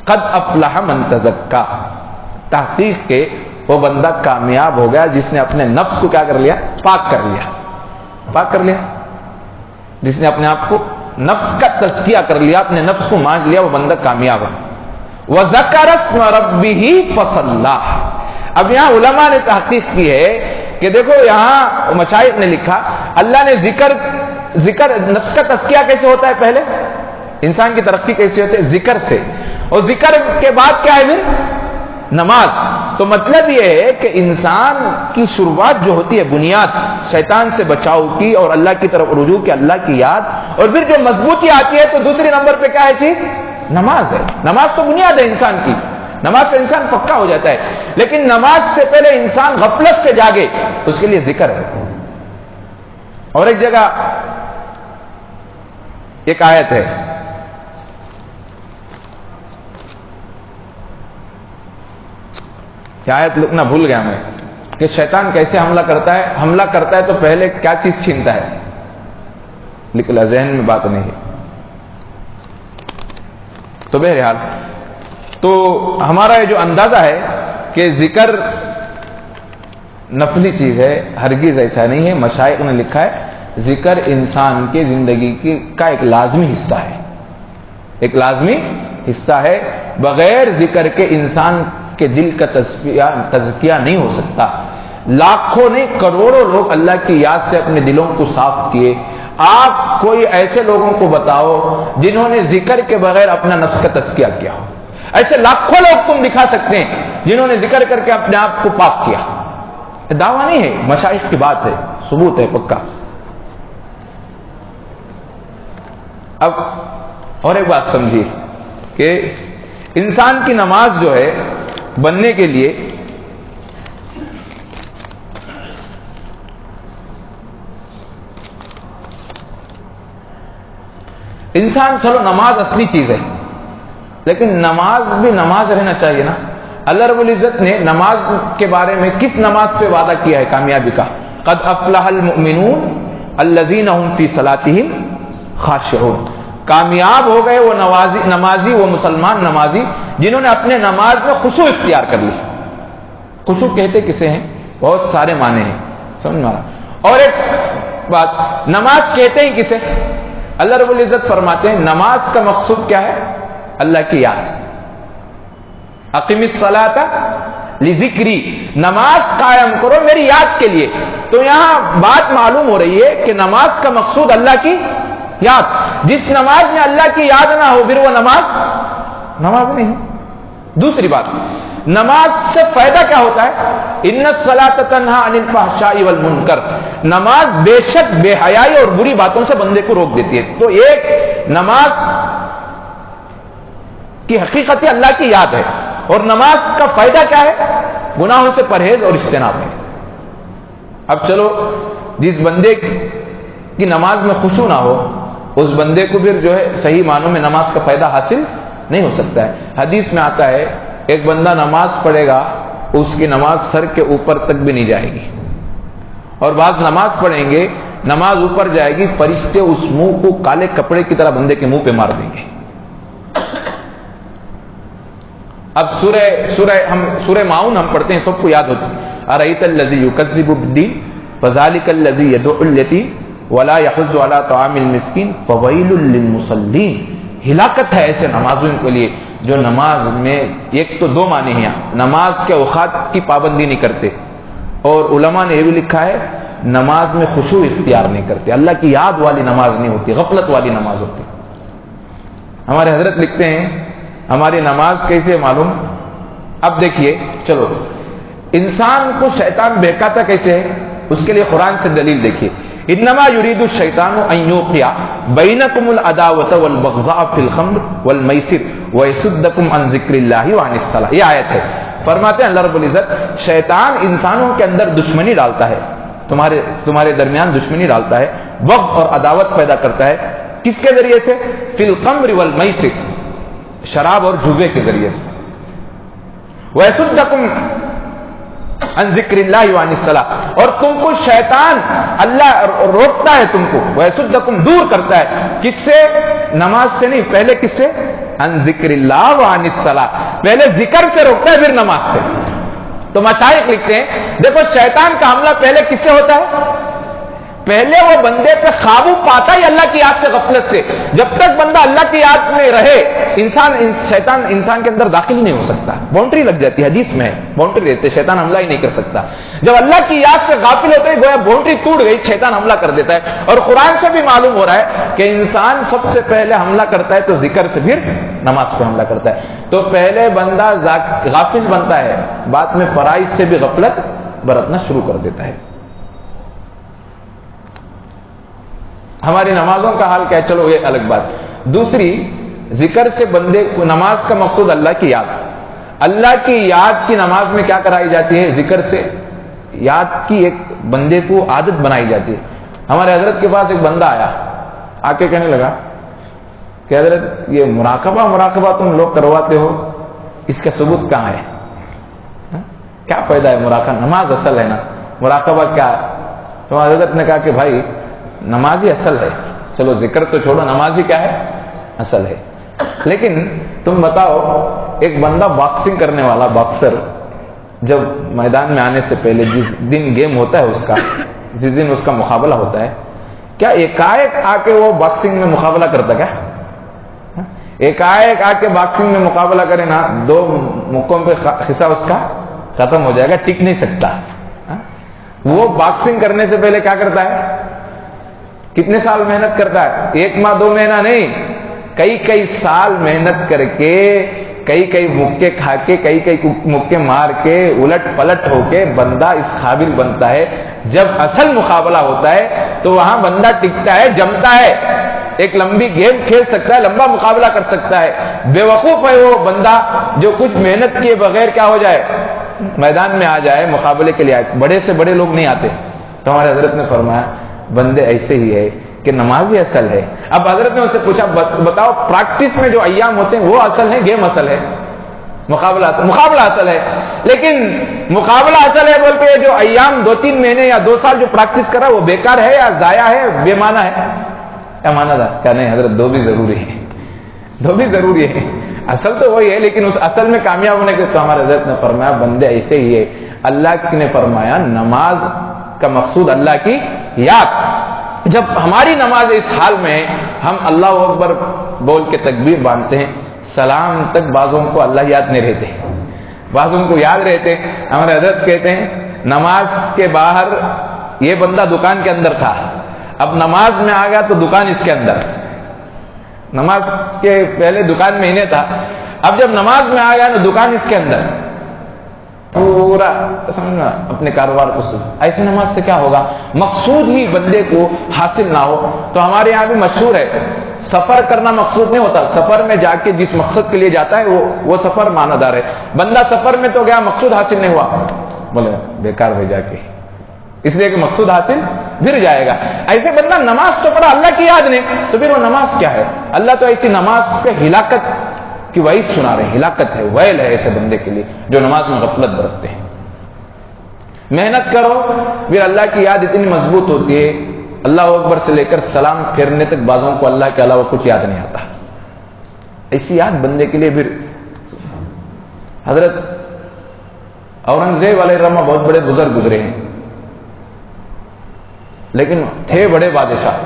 قد افلح من تزکا، تحقیق کے وہ بندہ کامیاب ہو گیا جس نے اپنے نفس کو کیا کر لیا؟ پاک کر لیا، پاک کر لیا، جس نے اپنے آپ کو نفس کا تزکیہ کر لیا، اپنے نفس کو مانج لیا، وہ بندہ کامیاب ہے۔ وَذَكَرَ اسْمَ رَبِّهِ فَصَلَّىٰ۔ اب یہاں علماء نے تحقیق کی ہے کہ دیکھو یہاں مشائخ نے لکھا اللہ نے ذکر نفس کا تزکیہ کیسے ہوتا ہے؟ پہلے انسان کی ترقی کیسے ہوتی ہے؟ ذکر سے، اور ذکر کے بعد کیا ہے؟ پھر نماز۔ تو مطلب یہ ہے کہ انسان کی شروعات جو ہوتی ہے، بنیاد شیطان سے بچاؤ کی اور اللہ کی طرف رجوع کی، اللہ کی یاد، اور پھر جب مضبوطی آتی ہے تو دوسری نمبر پہ کیا ہے چیز؟ نماز ہے۔ نماز تو بنیاد ہے انسان کی، نماز سے انسان پکا ہو جاتا ہے، لیکن نماز سے پہلے انسان غفلت سے جاگے اس کے لیے ذکر ہے۔ اور ایک جگہ ایک آیت ہے، آیت لکھنا بھول گیا میں، کہ شیطان کیسے حملہ کرتا ہے. حملہ کرتا ہے تو پہلے کیا چیز چھینتا ہے؟ نکلا ذہن میں بات نہیں ہے. تو بہرحال تو ہمارا یہ جو اندازہ ہے کہ ذکر نفلی چیز ہے، ہرگز ایسا نہیں ہے. مشائخ نے لکھا ہے ذکر انسان کی زندگی کا ایک لازمی حصہ ہے، ایک لازمی حصہ ہے. بغیر ذکر کے انسان کے دل کا تزکیہ نہیں ہو سکتا. لاکھوں نہیں کروڑوں لوگ اللہ کی یاد سے اپنے دلوں کو صاف کیے. آپ کوئی ایسے لوگوں کو بتاؤ جنہوں نے ذکر کے بغیر اپنا نفس کا تزکیہ کیا ہو. ایسے لاکھوں لوگ تم دکھا سکتے ہیں جنہوں نے ذکر کر کے اپنے آپ کو پاک کیا. دعویٰ نہیں ہے، مشائخ کی بات ہے، ثبوت ہے پکا. اب اور ایک بات سمجھیے کہ انسان کی نماز جو ہے بننے کے لیے انسان، چلو نماز اصلی چیز ہے لیکن نماز بھی نماز رہنا چاہیے نا. اللہ رب العزت نے نماز کے بارے میں کس نماز پہ وعدہ کیا ہے کامیابی کا؟ قد افلح المؤمنون الذین هم فی صلاتہم خاشعون. کامیاب ہو گئے وہ نمازی، وہ مسلمان نمازی جنہوں نے اپنے نماز میں خشوع اختیار کر لی. خشوع کہتے کسے ہیں؟ بہت سارے معنی ہیں، سمجھ میں آ رہا. اور ایک بات، نماز کہتے ہیں کسے؟ اللہ رب العزت فرماتے ہیں نماز کا مقصود کیا ہے؟ اللہ کی یاد. اقیم الصلاۃ لذکری، نماز قائم کرو میری یاد کے لیے. تو یہاں بات معلوم ہو رہی ہے کہ نماز کا مقصود اللہ کی یاد. جس نماز میں اللہ کی یاد نہ ہو پھر وہ نماز نہیں. دوسری بات، نماز سے فائدہ کیا ہوتا ہے؟ ان الصلاۃ تنہی عن الفحشاء والمنکر، نماز بے شک بے حیائی اور بری باتوں سے بندے کو روک دیتی ہے. تو ایک نماز کی حقیقت اللہ کی یاد ہے، اور نماز کا فائدہ کیا ہے؟ گناہوں سے پرہیز اور اجتناب ہے. اب چلو جس بندے کی نماز میں خشوع نہ ہو اس بندے کو پھر جو ہے صحیح معنوں میں نماز کا فائدہ حاصل نہیں ہو سکتا ہے. حدیث میں آتا ہے ایک بندہ نماز پڑھے گا اس کی نماز سر کے اوپر تک بھی نہیں جائے گی، اور بعض نماز پڑھیں گے نماز اوپر جائے گی، فرشتے اس منہ کو کالے کپڑے کی طرح بندے کے منہ پہ مار دیں گے. اب سورہ معون ہم پڑھتے ہیں، سب کو یاد ہوتی ہے. ارأیت الذی یکذب بالدین فذلک الذی یدعو الیتیم ولا یحض علی طعام المسکین فویل للمصلین. ہلاکت ہے ایسے نمازوں کے لیے جو نماز میں ایک تو دو معنی ہیں، نماز کے اوقات کی پابندی نہیں کرتے، اور علماء نے یہ بھی لکھا ہے نماز میں خشوع اختیار نہیں کرتے. اللہ کی یاد والی نماز نہیں ہوتی، غفلت والی نماز ہوتی. ہمارے حضرت لکھتے ہیں ہماری نماز کیسے معلوم؟ اب دیکھیے، چلو انسان کو شیطان بہکاتا کیسے ہے؟ اس کے لیے قرآن سے دلیل دیکھیے. انما یرید الشیطان ان یوقع بینکم العداوۃ والبغضاء فی الخمر والمیسر ویصدکم عن ذکر اللہ وعن الصلاۃ. یہ آیت ہے. فرماتے ہیں اللہ رب العزت شیطان انسانوں کے اندر دشمنی ڈالتا ہے، تمہارے درمیان دشمنی ڈالتا ہے، بغض اور عداوت پیدا کرتا ہے. کس کے ذریعے سے؟ فی الخمر والمیسر، شراب اور جوے کے ذریعے سے. ویصدکم عن ذکر اللہ وعن الصلاۃ، اور تم کو شیطان اللہ روکتا ہے، تم کو ویصدکم دور کرتا ہے. کس سے؟ نماز سے نہیں، پہلے کس سے؟ عن ذکر اللہ وعن الصلاۃ، پہلے ذکر سے روکتا ہے پھر نماز سے. تو مشائخ لکھتے ہیں دیکھو شیطان کا حملہ پہلے کس سے ہوتا ہے؟ پہلے وہ بندے پہ قابو پاتا ہی اللہ کی یاد سے، غفلت سے. جب تک بندہ اللہ کی یاد میں رہے شیطان انسان کے اندر داخل نہیں ہو سکتا. باؤنڈری لگ جاتی ہے، حدیث میں باؤنڈری رہتے، شیطان حملہ ہی نہیں کر سکتا. جب اللہ کی یاد سے غافل ہوتے ہی گویا باؤنڈری ٹوٹ گئی، شیطان حملہ کر دیتا ہے. اور قرآن سے بھی معلوم ہو رہا ہے کہ انسان سب سے پہلے حملہ کرتا ہے تو ذکر سے، پھر نماز پہ حملہ کرتا ہے. تو پہلے بندہ غافل بنتا ہے، بعد میں فرائض سے بھی غفلت برتنا شروع کر دیتا ہے. ہماری نمازوں کا حال کیا ہے؟ چلو یہ الگ بات. دوسری، ذکر سے بندے کو، نماز کا مقصود اللہ کی یاد. اللہ کی یاد کی نماز میں کیا کرائی جاتی ہے؟ ذکر سے یاد کی ایک بندے کو عادت بنائی جاتی ہے. ہمارے حضرت کے پاس ایک بندہ آیا، آ کے کہنے لگا کہ حضرت یہ مراقبہ تم لوگ کرواتے ہو، اس کا ثبوت کہاں ہے؟ کیا فائدہ ہے مراقبہ؟ نماز اصل ہے نا، مراقبہ کیا؟ تو حضرت نے کہا کہ بھائی نماز ہی اصل ہے، چلو ذکر تو چھوڑو، نماز ہی کیا ہے؟ اصل ہے۔ لیکن تم بتاؤ، ایک بندہ باکسنگ کرنے والا باکسر جب میدان میں آنے سے پہلے جس دن گیم ہوتا ہے اس کا، جس دن اس کا مقابلہ ہوتا ہے، کیا ایک آ کے وہ باکسنگ میں مقابلہ کرتا؟ کیا ایک آ کے باکسنگ میں مقابلہ کرے نا، 2 مکوں پہ حصہ اس کا ختم ہو جائے گا، ٹک نہیں سکتا۔ وہ باکسنگ کرنے سے پہلے کیا کرتا ہے؟ کتنے سال محنت کرتا ہے؟ 1 ماہ 2 مہینہ نہیں، کئی سال محنت کر کے، کئی مکے کھا کے، کئی مکے مار کے، الٹ پلٹ ہو کے بندہ اس قابل بنتا ہے۔ جب اصل مقابلہ ہوتا ہے تو وہاں بندہ ٹکتا ہے، جمتا ہے، ایک لمبی گیم کھیل سکتا ہے، لمبا مقابلہ کر سکتا ہے۔ بے وقوف ہے وہ بندہ جو کچھ محنت کیے بغیر کیا ہو جائے، میدان میں آ جائے، مقابلے کے لیے آئے۔ بڑے سے بڑے لوگ نہیں آتے۔ تو ہمارے حضرت نے فرمایا بندے ایسے ہی ہے کہ نماز ہی اصل ہے۔ اب حضرت نے ان سے پوچھا بتاؤ پریکٹس میں جو ایام ہوتے ہیں وہ اصل ہے، گیم اصل ہے، مقابلہ اصل ہے؟ لیکن مقابلہ اصل ہے بول کے جو ایام 2-3 مہینے یا 2 سال جو پریکٹس کرا وہ بیکار ہے یا ضائع ہے، بے معنی ہے؟ کیا مانا تھا؟ کیا نہیں حضرت، 2 بھی ضروری ہے، 2 بھی ضروری ہے۔ اصل تو وہی ہے، لیکن اس اصل میں کامیاب ہونے کے تو ہمارے حضرت نے فرمایا بندے ایسے ہی ہے۔ اللہ نے فرمایا نماز کا مقصود اللہ کی یاد۔ جب ہماری نماز اس حال میں ہے، ہم اللہ اکبر بول کے تکبیر باندھتے ہیں، سلام تک بعضوں کو اللہ یاد نہیں رہتے، بعضوں کو یاد رہتے۔ ہمارے حضرت کہتے ہیں نماز کے باہر یہ بندہ دکان کے اندر تھا، اب نماز میں آ گیا تو دکان اس کے اندر، نماز کے پہلے دکان میں ہی تھا، اب جب نماز میں آ گیا تو دکان اس کے اندر، پورا سمجھنا اپنے کاروبار کو۔ ایسی نماز سے کیا ہوگا؟ مقصود ہی بندے کو حاصل نہ ہو۔ تو ہمارے یہاں بھی مشہور ہے، سفر کرنا مقصود نہیں ہوتا، سفر میں جا کے جس مقصد کے لیے جاتا ہے وہ سفر معنی دار ہے۔ بندہ سفر میں تو گیا، مقصود حاصل نہیں ہوا، بولے بیکار ہو جا کے، اس لیے کہ مقصود حاصل گر جائے گا۔ ایسے بندہ نماز تو پڑھا، اللہ کی یاد نہیں، تو پھر وہ نماز کیا ہے؟ اللہ تو ایسی نماز پہ ہلاکت کی وعید سنا رہے ہیں، ہلاکت ہے، ویل ہے ایسے بندے کے لیے جو نماز میں غفلت برتتے ہیں۔ محنت کرو، پھر اللہ کی یاد اتنی مضبوط ہوتی ہے، اللہ اکبر سے لے کر سلام پھیرنے تک بعضوں کو اللہ کے علاوہ کچھ یاد نہیں آتا۔ ایسی یاد بندے کے لیے پھر حضرت اورنگزیب علیہ الرحمہ بہت بڑے بزرگ گزرے ہیں، لیکن تھے بڑے بادشاہ،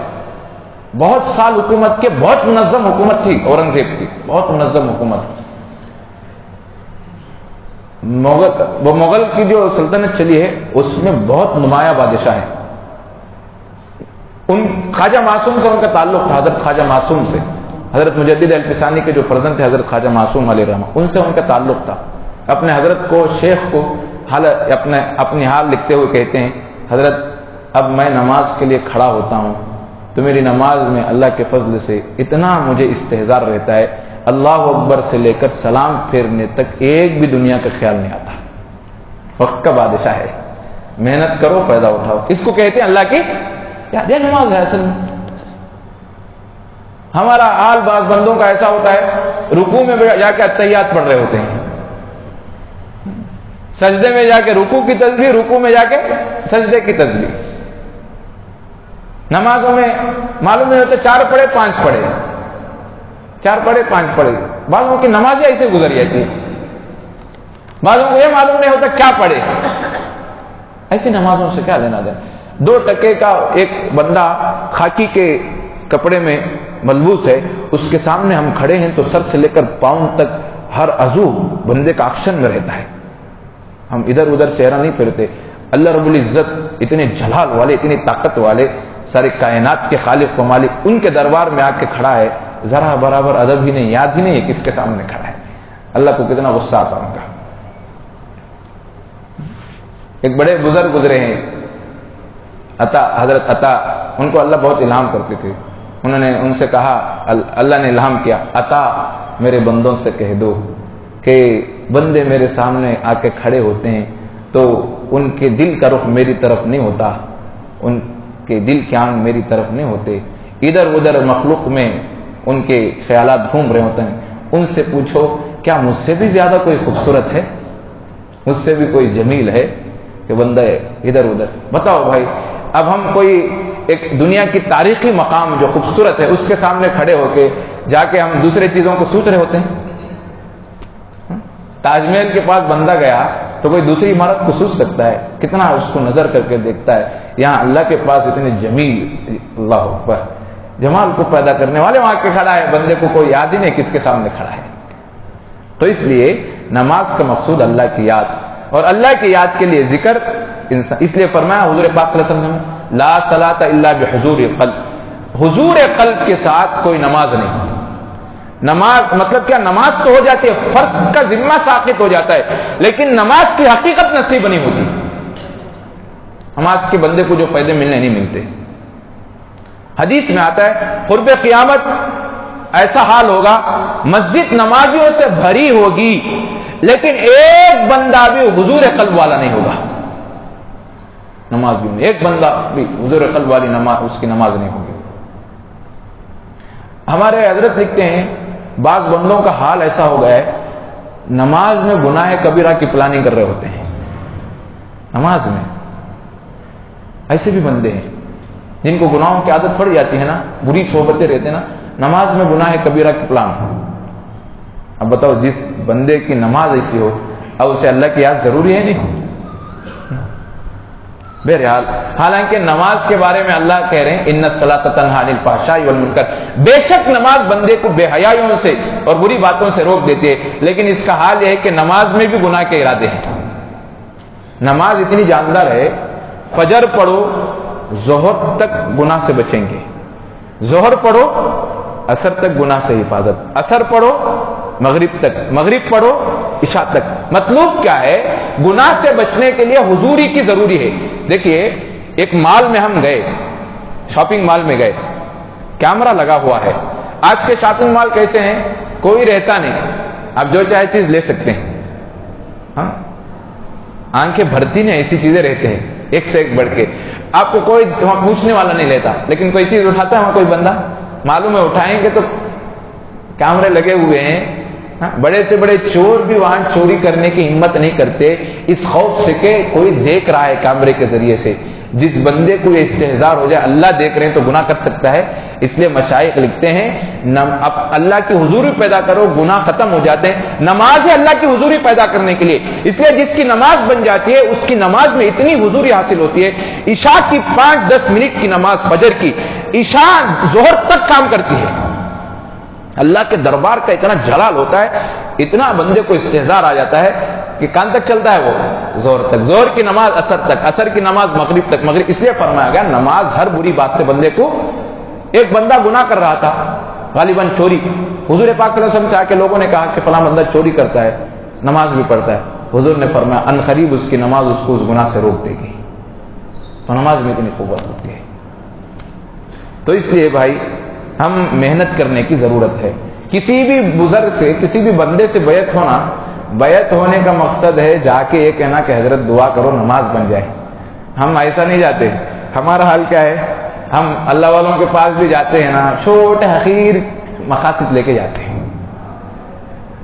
بہت سال حکومت کے، بہت منظم حکومت تھی اورنگزیب کی، بہت منظم حکومت۔ مغل کی جو سلطنت چلی ہے اس میں بہت نمایاں بادشاہ ہیں۔ خواجہ معصوم سے ان کا تعلق تھا، حضرت خواجہ معصوم سے، حضرت مجدد الفسانی کے جو فرزند تھے حضرت خواجہ معصوم علیہ الرحمہ، ان سے ان کا تعلق تھا۔ اپنے حضرت کو، شیخ کو اپنی حال لکھتے ہوئے کہتے ہیں حضرت اب میں نماز کے لیے کھڑا ہوتا ہوں تو میری نماز میں اللہ کے فضل سے اتنا مجھے استحضار رہتا ہے، اللہ اکبر سے لے کر سلام پھیرنے تک ایک بھی دنیا کا خیال نہیں آتا۔ وقت کا بادشاہ ہے، محنت کرو، فائدہ اٹھاؤ، اس کو کہتے ہیں اللہ کی یاد۔ یہ نماز ہے اصل میں۔ ہمارا حال بعض بندوں کا ایسا ہوتا ہے، رکوع میں جا کے اتحیات پڑھ رہے ہوتے ہیں، سجدے میں جا کے رکوع کی تسبیح، رکوع میں جا کے سجدے کی تسبیح۔ نمازوں میں معلوم نہیں ہوتا 4 پڑھے 5 پڑھے، 4 پڑھے 5 پڑھے، بعضوں کی نمازیں ایسے گزر جاتی ہے، بعضوں کو یہ معلوم نہیں ہوتا کیا پڑھے۔ ایسی نمازوں سے کیا لینا دے؟ 2 ٹکے کا ایک بندہ خاکی کے کپڑے میں ملبوس ہے، اس کے سامنے ہم کھڑے ہیں تو سر سے لے کر پاؤں تک ہر عضو بندے کا ایکشن میں رہتا ہے، ہم ادھر ادھر چہرہ نہیں پھیرتے۔ اللہ رب العزت اتنے جلال والے، اتنی طاقت والے، سارے کائنات کے خالق و مالک، ان کے دربار میں آ کے کھڑا ہے، ذرا برابر ادب ہی نہیں، یاد ہی نہیں ہے کس کے سامنے کھڑا ہے۔ اللہ کو کتنا غصہ آتا ان کا۔ ایک بڑے بزرگ گزرے ہیں حضرت عطا، ان کو اللہ بہت الہام کرتے تھے، انہوں نے ان سے کہا، اللہ نے الہام کیا، عطا میرے بندوں سے کہہ دو کہ بندے میرے سامنے آ کے کھڑے ہوتے ہیں تو ان کے دل کا رخ میری طرف نہیں ہوتا، ان کے دل کے آنکھ میری طرف نہیں ہوتے، ادھر ادھر مخلوق میں ان کے خیالات گھوم رہے ہوتے ہیں، ان سے پوچھو کیا مجھ سے بھی زیادہ کوئی خوبصورت ہے؟ مجھ سے بھی کوئی جمیل ہے کہ بندہ ادھر ادھر. بتاؤ بھائی، اب ہم کوئی ایک دنیا کی تاریخی مقام جو خوبصورت ہے اس کے سامنے کھڑے ہو کے جا کے ہم دوسرے چیزوں کو سوچ رہے ہوتے ہیں. تاج محل کے پاس بندہ گیا تو کوئی دوسری عمارت کو سوچ سکتا ہے؟ کتنا اس کو نظر کر کے دیکھتا ہے. یہاں اللہ کے پاس اتنے جمیل، اللہ اکبر، جمال کو پیدا کرنے والے وہاں کے کھڑا ہے، بندے کو کوئی یاد ہی نہیں کس کے سامنے کھڑا ہے. تو اس لیے نماز کا مقصود اللہ کی یاد، اور اللہ کی یاد کے لیے ذکر انسان. اس لیے فرمایا حضور پاک صلی اللہ علیہ وسلم نے لا صلاۃ الا بحضور قلب، حضور قلب کے ساتھ کوئی نماز نہیں. نماز مطلب کیا؟ نماز تو ہو جاتی ہے، فرض کا ذمہ ساقط ہو جاتا ہے، لیکن نماز کی حقیقت نصیب نہیں ہوتی. نماز کے بندے کو جو فائدے ملنے نہیں ملتے. حدیث میں آتا ہے قرب قیامت ایسا حال ہوگا، مسجد نمازیوں سے بھری ہوگی لیکن ایک بندہ بھی حضور قلب والا نہیں ہوگا. نمازیوں میں ایک بندہ بھی حضور قلب والی نماز، اس کی نماز نہیں ہوگی. ہمارے حضرت لکھتے ہیں بعض بندوں کا حال ایسا ہو گیا ہے، نماز میں گناہ کبیرہ کی پلاننگ کر رہے ہوتے ہیں. نماز میں ایسے بھی بندے ہیں جن کو گناہوں کی عادت پڑ جاتی ہے نا، بری صحبتیں رہتے ہیں نا، نماز میں گناہ کبیرہ کی پلان. اب بتاؤ، جس بندے کی نماز ایسی ہو اب اسے اللہ کی یاد ضروری ہے نہیں؟ بہرحال، حالانکہ نماز کے بارے میں اللہ کہہ رہے ہیں ان الصلاۃ تنہی عن الفحشاء والمنکر، بے شک نماز بندے کو بے حیائیوں سے اور بری باتوں سے روک دیتی ہے، لیکن اس کا حال یہ ہے کہ نماز میں بھی گناہ کے ارادے ہیں. نماز اتنی جاندار ہے، فجر پڑھو ظہر تک گناہ سے بچیں گے، ظہر پڑھو عصر تک گناہ سے حفاظت، عصر پڑھو مغرب تک، مغرب پڑھو عشاء تک. مطلوب کیا ہے؟ گناہ سے بچنے کے لیے حضوری کی ضروری ہے. دیکھیے، ایک مال میں ہم گئے، شاپنگ مال میں گئے، کیمرہ لگا ہوا ہے. آج کے شاپنگ مال کیسے ہیں؟ کوئی رہتا نہیں، آپ جو چاہے چیز لے سکتے ہیں. ہاں، آنکھیں بھرتی نہیں، ایسی چیزیں رہتے ہیں ایک سے ایک بڑھ کے. آپ کو کوئی وہاں پوچھنے والا نہیں لیتا، لیکن کوئی چیز اٹھاتا ہے وہاں کوئی بندہ، معلوم ہے اٹھائیں گے تو کیمرے لگے ہوئے ہیں. بڑے سے بڑے چور بھی وہاں چوری کرنے کی ہمت نہیں کرتے، اس خوف سے کہ کوئی دیکھ رہا ہے کیمرے کے ذریعے سے. جس بندے کو یہ استحضار ہو جائے اللہ دیکھ رہے ہیں تو گناہ کر سکتا ہے. اس لیے مشائخ لکھتے ہیں اب اللہ کی حضوری پیدا کرو، گناہ ختم ہو جاتے ہیں. نماز ہے اللہ کی حضوری پیدا کرنے کے لیے، اس لیے جس کی نماز بن جاتی ہے اس کی نماز میں اتنی حضوری حاصل ہوتی ہے. عشاء کی 5-10 منٹ کی نماز، فجر کی، عشاء ظہر تک کام کرتی ہے. اللہ کے دربار کا اتنا جلال ہوتا ہے، اتنا بندے کو استحضار آ جاتا ہے کہ کان تک چلتا ہے وہ ظہر تک، ظہر کی نماز عصر تک، عصر کی نماز مغرب تک، مغرب. اس لیے فرمایا گیا نماز ہر بری بات سے بندے کو. ایک بندہ گناہ کر رہا تھا غالباً چوری، حضور پاک صلی اللہ علیہ وسلم سے آ کے لوگوں نے کہا کہ فلاں بندہ چوری کرتا ہے، نماز بھی پڑھتا ہے. حضور نے فرمایا ان قریب اس کی نماز اس کو اس گناہ سے روک دے گی. تو نماز میں اتنی قوت ہوتی ہے. تو اس لیے بھائی ہم محنت کرنے کی ضرورت ہے. کسی بھی بزرگ سے، کسی بھی بندے سے بیعت ہونا، بیعت ہونے کا مقصد ہے جا کے یہ کہنا کہ حضرت دعا کرو نماز بن جائے. ہم ایسا نہیں جاتے. ہمارا حال کیا ہے؟ ہم اللہ والوں کے پاس بھی جاتے ہیں نا، چھوٹے حقیر مقاصد لے کے جاتے ہیں.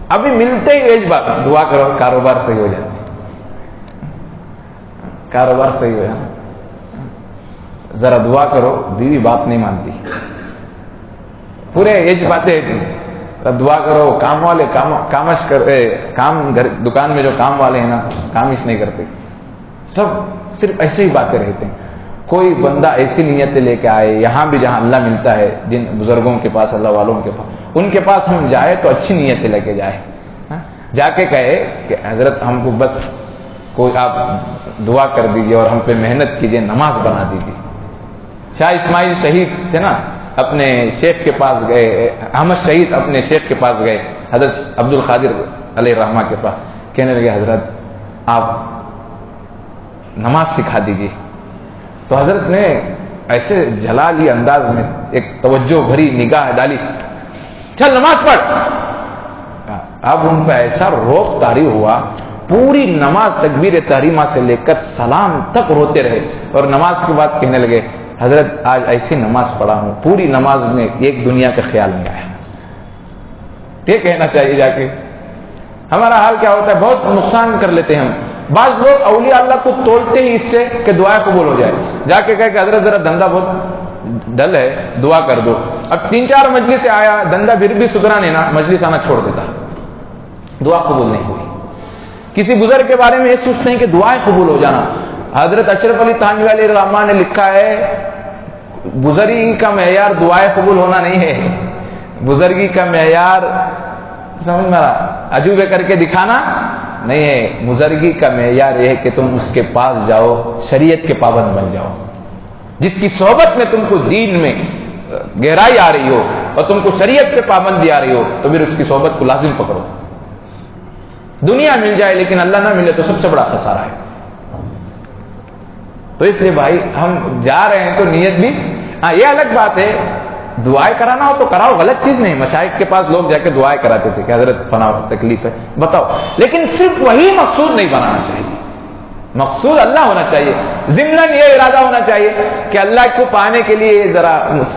ابھی ملتے ہی ایج بات دعا کرو، کاروبار صحیح ہو جاتا ہے، کاروبار صحیح ہو جاتا. ذرا دعا کرو، بیوی بات نہیں مانتی، پورے ایج باتیں. دعا کرو، کام والے کامش کرتے، کام گھر دکان میں جو کام والے ہیں نا کامش نہیں کرتے، سب صرف ایسے ہی باتیں رہتے ہیں. کوئی بندہ ایسی نیتیں لے کے آئے یہاں بھی جہاں اللہ ملتا ہے، جن بزرگوں کے پاس، اللہ والوں کے پاس، ان کے پاس ہم جائے تو اچھی نیتیں لے کے جائے. جا کے کہے کہ حضرت ہم کو بس کوئی آپ دعا کر دیجئے اور ہم پہ محنت کیجئے، نماز بنا دیجئے. شاہ اسماعیل شہید تھے نا، اپنے شیخ کے پاس گئے، احمد شہید اپنے شیخ کے پاس گئے، حضرت عبد القادر علیہ الرحمہ کے پاس، کہنے لگے حضرت آپ نماز سکھا دیجئے. تو حضرت نے ایسے جلالی انداز میں ایک توجہ بھری نگاہ ڈالی، چل نماز پڑھ. اب ان پہ ایسا روب طاری ہوا، پوری نماز تکبیر تحریمہ سے لے کر سلام تک روتے رہے، اور نماز کے بعد کہنے لگے حضرت آج ایسی نماز پڑھا ہوں پوری نماز میں ایک دنیا کا خیال نہیں آیا. یہ کہنا چاہیے جا کے. ہمارا حال کیا ہوتا ہے؟ بہت نقصان کر لیتے ہیں ہم. بعض لوگ اولیاء اللہ کو تولتے ہی اس سے کہ دعائیں قبول ہو جائے، جا کے کہے کہ حضرت ذرا دندہ بہت ڈل ہے دعا کر دو. اب 3-4 مجلس سے آیا، دندہ پھر بھی سدھرا نہیں نا، مجلس آنا چھوڑ دیتا، دعا قبول نہیں ہوئی. کسی بزرگ کے بارے میں یہ سوچتے ہیں کہ دعائیں قبول ہو جانا. حضرت اشرف علی تھانوی علیہ الرحمہ نے لکھا ہے بزرگی کا معیار دعائیں قبول ہونا نہیں ہے، بزرگی کا معیار سمجھ میں عجوبے کر کے دکھانا نہیں ہے. بزرگی کا معیار یہ ہے کہ تم اس کے پاس جاؤ، شریعت کے پابند بن جاؤ. جس کی صحبت میں تم کو دین میں گہرائی آ رہی ہو اور تم کو شریعت کے پابندی آ رہی ہو تو پھر اس کی صحبت کو لازم پکڑو. دنیا مل جائے لیکن اللہ نہ ملے تو سب سے بڑا خسارہ ہے. تو اس لیے بھائی ہم جا رہے ہیں تو نیت بھی، ہاں یہ الگ بات ہے، دعائیں کرانا ہو تو کراؤ، غلط چیز نہیں. مشائخ کے پاس لوگ جا کے دعائیں کراتے تھے کہ حضرت فنا تکلیف ہے بتاؤ، لیکن صرف وہی مقصود نہیں بنانا چاہیے. مقصود اللہ ہونا چاہیے. ضمناً یہ ارادہ ہونا چاہیے کہ اللہ کو پانے کے لیے ذرا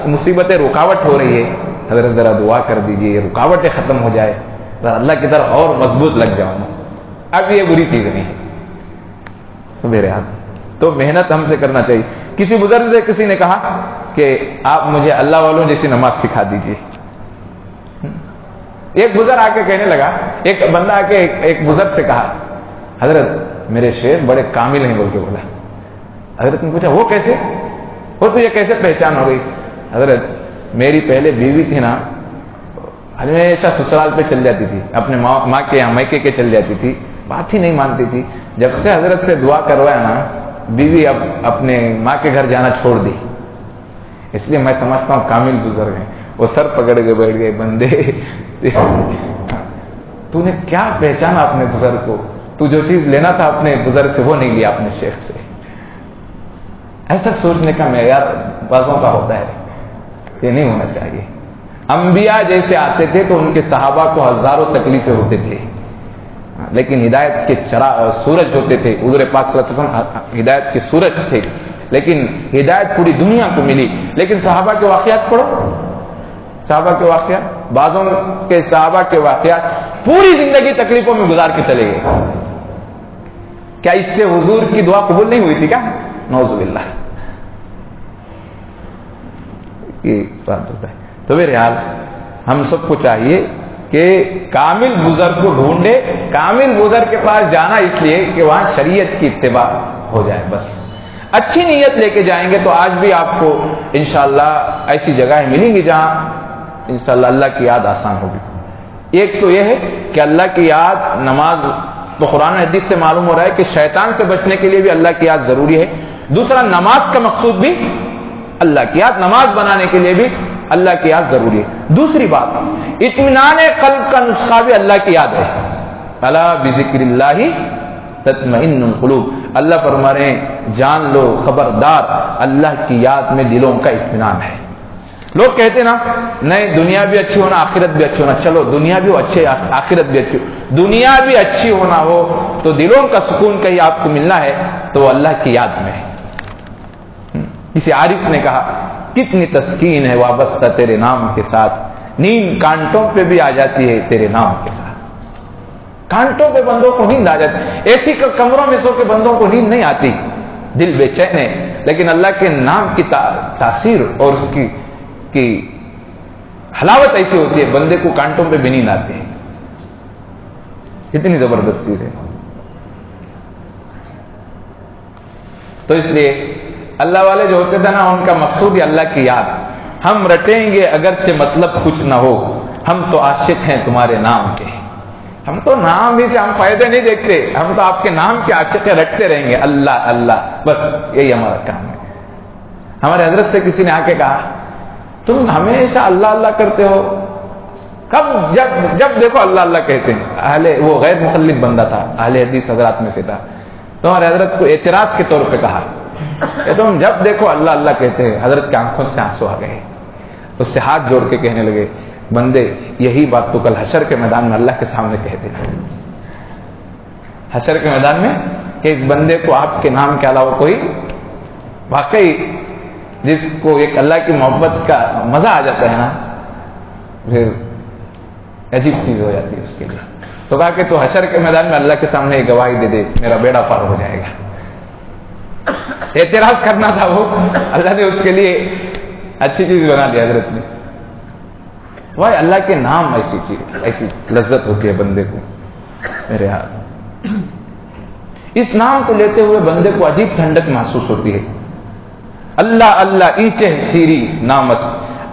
مصیبتیں رکاوٹ ہو رہی ہے، حضرت ذرا دعا کر دیجیے رکاوٹیں ختم ہو جائے، اللہ کی طرف اور مضبوط لگ جاؤں. اب یہ بری چیز نہیں ہے میرے ہاتھ. تو محنت ہم سے کرنا چاہیے. کسی بزرگ سے کسی نے کہا کہ آپ مجھے اللہ والوں جیسی نماز سکھا دیجیے. ایک بزرگ آ کے کہنے لگا، ایک بندہ آ کے ایک بزرگ سے کہا حضرت میرے شیخ بڑے کامل ہیں بول کے بولا. حضرت نے پوچھا وہ کیسے، وہ تو یہ کیسے پہچان ہو گئی؟ حضرت میری پہلے بیوی تھی نا، ہمیشہ سسرال پہ چل جاتی تھی، اپنے ماں کے یہاں میکے کے چل جاتی تھی، بات ہی نہیں مانتی تھی. جب سے حضرت سے دعا کروایا نا بیوی اب اپنے ماں کے گھر جانا چھوڑ دی. اس لیے میں سمجھتا ہوں کامل بزرگ ہیں. وہ سر پکڑ کے بیٹھ گئے، بندے تو نے کیا پہچانا اپنے بزرگ کو؟ تو جو چیز لینا تھا اپنے بزرگ سے وہ نہیں لیا اپنے شیخ سے. ایسا سوچنے کا معیار بعضوں کا ہوتا ہے، یہ نہیں ہونا چاہیے. انبیاء جیسے آتے تھے تو ان کے صحابہ کو ہزاروں تکلیفیں ہوتے تھے، لیکن ہدایت کے سورج ہوتے تھے. حضور پاک صلی اللہ علیہ وسلم ہدایت کے سورج تھے، لیکن ہدایت پوری دنیا کو ملی. لیکن صحابہ کے واقعات پڑھو، صحابہ کے واقعات، بعضوں کے صحابہ کے واقعات پوری زندگی تکلیفوں میں گزار کے چلے گئے. کیا اس سے حضور کی دعا قبول نہیں ہوئی تھی کیا؟ نعوذ باللہ. یہ بات ہوتا ہے. تو بہرحال ہم سب کو چاہیے کہ کامل بزرگ کو ڈھونڈے. کامل بزرگ کے پاس جانا اس لیے کہ وہاں شریعت کی اتباع ہو جائے. بس اچھی نیت لے کے جائیں گے تو آج بھی آپ کو انشاءاللہ ایسی جگہیں ملیں گی جہاں انشاءاللہ اللہ کی یاد آسان ہوگی. ایک تو یہ ہے کہ اللہ کی یاد، نماز تو قرآن حدیث سے معلوم ہو رہا ہے کہ شیطان سے بچنے کے لیے بھی اللہ کی یاد ضروری ہے. دوسرا نماز کا مقصود بھی اللہ کی یاد، نماز بنانے کے لیے بھی اللہ کی یاد ضروری ہے. دوسری بات اطمینان قلب کا نسخہ بھی اللہ کی یاد ہے. الا بذکر اللہ تطمئن القلوب. اللہ فرما رہے ہیں جان لو خبردار اللہ کی یاد میں دلوں کا اطمینان ہے. لوگ کہتے نا نہیں دنیا بھی اچھی ہونا آخرت بھی اچھی ہونا. چلو دنیا بھی اچھی آخرت بھی اچھی، دنیا بھی اچھی ہونا ہو تو دلوں کا سکون کہیں آپ کو ملنا ہے تو اللہ کی یاد میں ہے. کسی عارف نے کہا کتنی تسکین ہے وابستہ تیرے نام کے ساتھ، نیند کانٹوں پہ بھی آ جاتی ہے تیرے نام کے ساتھ. کانٹوں پہ بندوں کو نیند آ جاتی، ایسی کمروں میں سو کے بندوں کو نیند نہیں آتی، دل بے چین ہے. لیکن اللہ کے نام کی تاثیر اور اس کی حلاوت ایسی ہوتی ہے بندے کو کانٹوں پہ بھی نیند آتی ہے. اتنی زبردست چیز ہے. تو اس لیے اللہ والے جو ہوتے تھے نا ان کا مقصود ہی اللہ کی یاد. ہم رٹیں گے اگرچہ مطلب کچھ نہ ہو، ہم تو عاشق ہیں تمہارے نام کے. ہم تو نام ہی سے ہم فائدے نہیں دیکھتے، ہم تو آپ کے نام کے عاشق رٹتے رہیں گے، اللہ اللہ، بس یہی ہمارا کام ہے. ہمارے حضرت سے کسی نے آ کے کہا تم ہمیشہ اللہ اللہ کرتے ہو، کب جب دیکھو اللہ اللہ کہتے ہیں. وہ غیر مخلد بندہ تھا، اہل حدیث حضرات میں سے تھا. تو ہمارے حضرت کو اعتراض کے طور پہ کہا کہ تم جب دیکھو اللہ اللہ کہتے ہیں. حضرت کی آنکھوں سے آنسو آ گئے. اس سے ہاتھ جوڑ کے کہنے لگے بندے یہی بات تو کل حشر کے میدان میں اللہ کے سامنے کہہ دینا. حشر کے میدان میں کہ اس بندے کو آپ کے نام کے علاوہ کوئی، واقعی جس کو ایک اللہ کی محبت کا مزہ آ جاتا ہے نا، پھر عجیب چیز ہو جاتی ہے اس کے لیے. تو کہا کہ تو حشر کے میدان میں اللہ کے سامنے یہ گواہی دے دے، میرا بیڑا پار ہو جائے گا۔ اعتراض کرنا تھا وہ، اللہ نے اس کے لیے اچھی چیز بنا دی حضرت نے۔ بھائی اللہ کے نام ایسی چیز، ایسی لذت ہوتی ہے بندے کو میرے ہاتھ، اس نام کو لیتے ہوئے بندے کو عجیب ٹھنڈک محسوس ہوتی ہے۔ اللہ اللہ اینچے شیری نامس،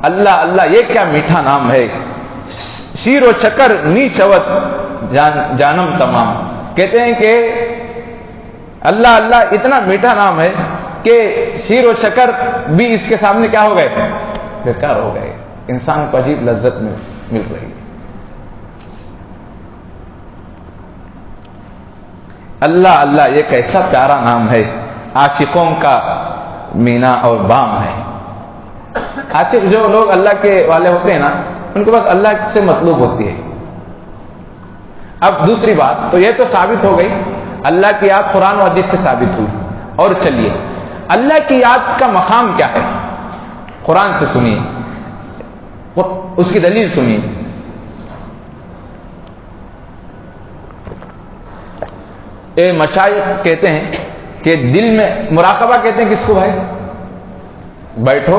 اللہ اللہ یہ کیا میٹھا نام ہے، شیر و شکر نی شوت جانم تمام، کہتے ہیں کہ اللہ اللہ اتنا میٹھا نام ہے کہ شیر و شکر بھی اس کے سامنے کیا ہو گئے، بیکار ہو گئے۔ انسان کو عجیب لذت میں مل رہی ہے۔ اللہ اللہ یہ کیسا پیارا نام ہے، عاشقوں کا مینا اور بام ہے۔ عاشق جو لوگ اللہ کے والے ہوتے ہیں نا، ان کے پاس اللہ سے مطلوب ہوتی ہے۔ اب دوسری بات تو یہ تو ثابت ہو گئی، اللہ کی یاد قرآن و حدیث سے ثابت ہوئی۔ اور چلیے اللہ کی یاد کا مقام کیا ہے، قرآن سے سنیے، اس کی دلیل سنیے۔ مشائخ کہتے ہیں کہ دل میں مراقبہ کہتے ہیں کس کو بھائی، بیٹھو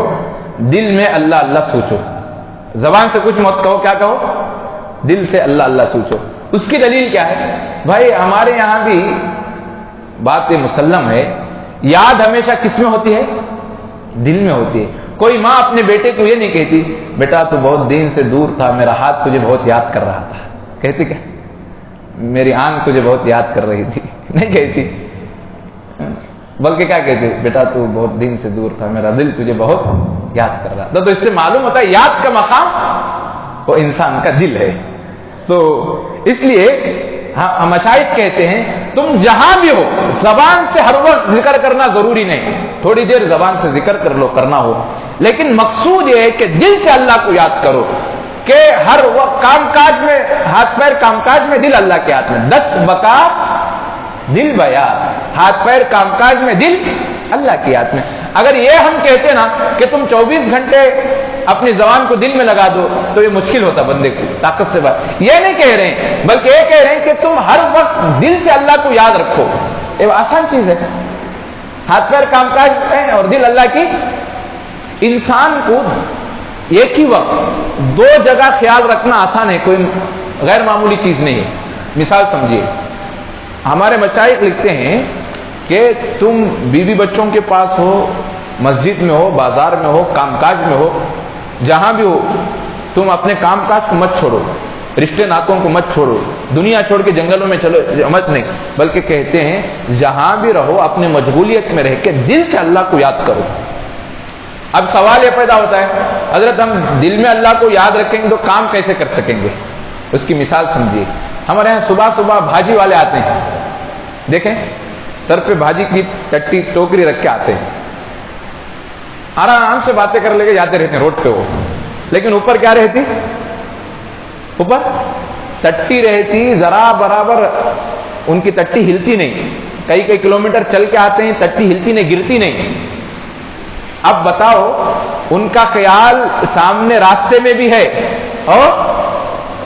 دل میں اللہ اللہ سوچو، زبان سے کچھ مت کہو، کیا کہو، دل سے اللہ اللہ سوچو۔ اس کی دلیل کیا ہے بھائی، ہمارے یہاں بھی بات مسلم ہے، یاد ہمیشہ کس میں ہوتی ہے، دل میں ہوتی ہے۔ کوئی ماں اپنے بیٹے کو یہ نہیں کہتی بیٹا تو بہت دین سے دور تھا، میرا ہاتھ تجھے بہت یاد کر رہا تھا، کہتی کیا، میری آنکھ تجھے بہت یاد کر رہی تھی، نہیں کہتی، بلکہ کیا کہتے، بیٹا تو بہت دین سے دور تھا، میرا دل تجھے بہت یاد کر رہا تھا۔ تو اس سے معلوم ہوتا ہے یاد کا مقام وہ انسان کا دل ہے۔ تو اس لیے مشائخ کہتے ہیں تم جہاں بھی ہو زبان سے ہر وقت ذکر کرنا ضروری نہیں، تھوڑی دیر زبان سے ذکر کر لو، کرنا ہو، لیکن مقصود یہ ہے کہ دل سے اللہ کو یاد کرو، کہ ہر وقت کام کاج میں ہاتھ پیر، کام کاج میں دل اللہ کے ہاتھ میں، دست بکا دل بیا، ہاتھ پیر کام کاج میں دل اللہ کے ہاتھ میں۔ اگر یہ ہم کہتے نا کہ تم 24 گھنٹے اپنی زبان کو دل میں لگا دو تو یہ مشکل ہوتا بندے کو طاقت سے بات، یہ نہیں کہہ رہے ہیں، بلکہ یہ کہہ رہے ہیں کہ تم ہر وقت دل سے اللہ کو یاد رکھو۔ یہ آسان چیز ہے، ہاتھ پیر کام کاج ہے اور دل اللہ کی۔ انسان کو ایک ہی وقت دو جگہ خیال رکھنا آسان ہے، کوئی غیر معمولی چیز نہیں ہے۔ مثال سمجھیے، ہمارے مشائخ لکھتے ہیں کہ تم بیوی بچوں کے پاس ہو، مسجد میں ہو، بازار میں ہو، کام کاج میں ہو، جہاں بھی ہو، تم اپنے کام کاج کو مت چھوڑو، رشتے ناتوں کو مت چھوڑو، دنیا چھوڑ کے جنگلوں میں چلو مت، نہیں، بلکہ کہتے ہیں جہاں بھی رہو اپنے مشغولیت میں رہ کے دل سے اللہ کو یاد کرو۔ اب سوال یہ پیدا ہوتا ہے حضرت ہم دل میں اللہ کو یاد رکھیں گے تو کام کیسے کر سکیں گے؟ اس کی مثال سمجھیے، ہمارے یہاں صبح صبح بھاجی والے آتے ہیں، دیکھیں سر پہ بھاجی کی ٹٹی ٹوکری رکھ کے آتے ہیں، آرام سے باتیں کر لے کے جاتے رہتے ہیں روڈ پہ وہ، لیکن اوپر کیا رہتی، اوپر ٹٹی رہتی، ذرا برابر ان کی ٹٹی ہلتی نہیں، کئی کئی کلومیٹر چل کے آتے ہیں، ٹٹی ہلتی نہیں، گرتی نہیں۔ اب بتاؤ ان کا خیال سامنے راستے میں بھی ہے اور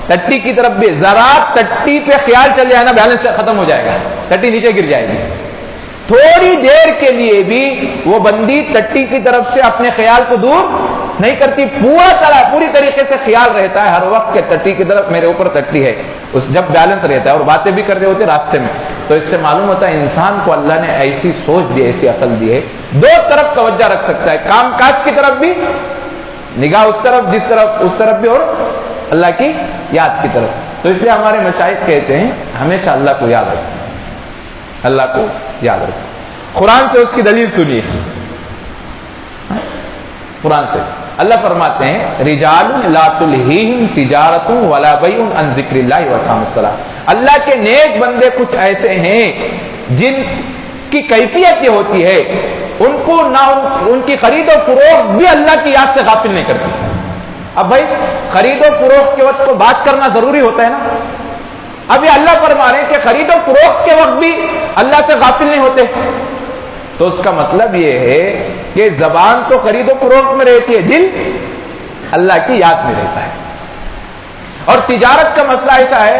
ٹٹی کی طرف بھی، ذرا ٹٹی پہ خیال چل جائے نا بیلنس ختم ہو جائے گا، ٹٹی نیچے گر جائے گی۔ تھوڑی دیر کے لیے بھی وہ بندی ٹٹی کی طرف سے اپنے خیال کو دور نہیں کرتی، پوری طریقے سے خیال رہتا ہے ہر وقت کہ ٹٹی کی طرف میرے اوپر ٹٹی ہے، اس جب بیلنس رہتا ہے اور باتیں بھی کر رہے ہوتے راستے میں۔ تو اس سے معلوم ہوتا ہے انسان کو اللہ نے ایسی سوچ دی، ایسی عقل دی ہے، دو طرف توجہ رکھ سکتا ہے، کام کاج کی طرف بھی نگاہ اس طرف، جس طرف اس طرف بھی، اور اللہ کی یاد کی طرف۔ تو اس لیے ہمارے مشائخ کہتے ہیں ہمیشہ اللہ کو یاد رکھیں، اللہ کو یاد رکھیں۔ قرآن سے اس کی دلیل سنیے، قرآن سے اللہ فرماتے ہیں رجال لا تلہیہم تجارت ولا بیع عن ذکر اللہ واقاموا الصلاۃ۔ اللہ کے نیک بندے کچھ ایسے ہیں جن کی کیفیت یہ ہوتی ہے ان کو نہ ان کی خرید و فروخت بھی اللہ کی یاد سے غافل نہیں کرتی۔ اب بھائی خرید و فروخت کے وقت کو بات کرنا ضروری ہوتا ہے نا، اب یہ اللہ فرما رہے ہیں کہ خرید و فروخت کے وقت بھی اللہ سے غافل نہیں ہوتے، تو اس کا مطلب یہ ہے کہ زبان تو خرید و فروخت میں رہتی ہے، دل اللہ کی یاد میں رہتا ہے۔ اور تجارت کا مسئلہ ایسا ہے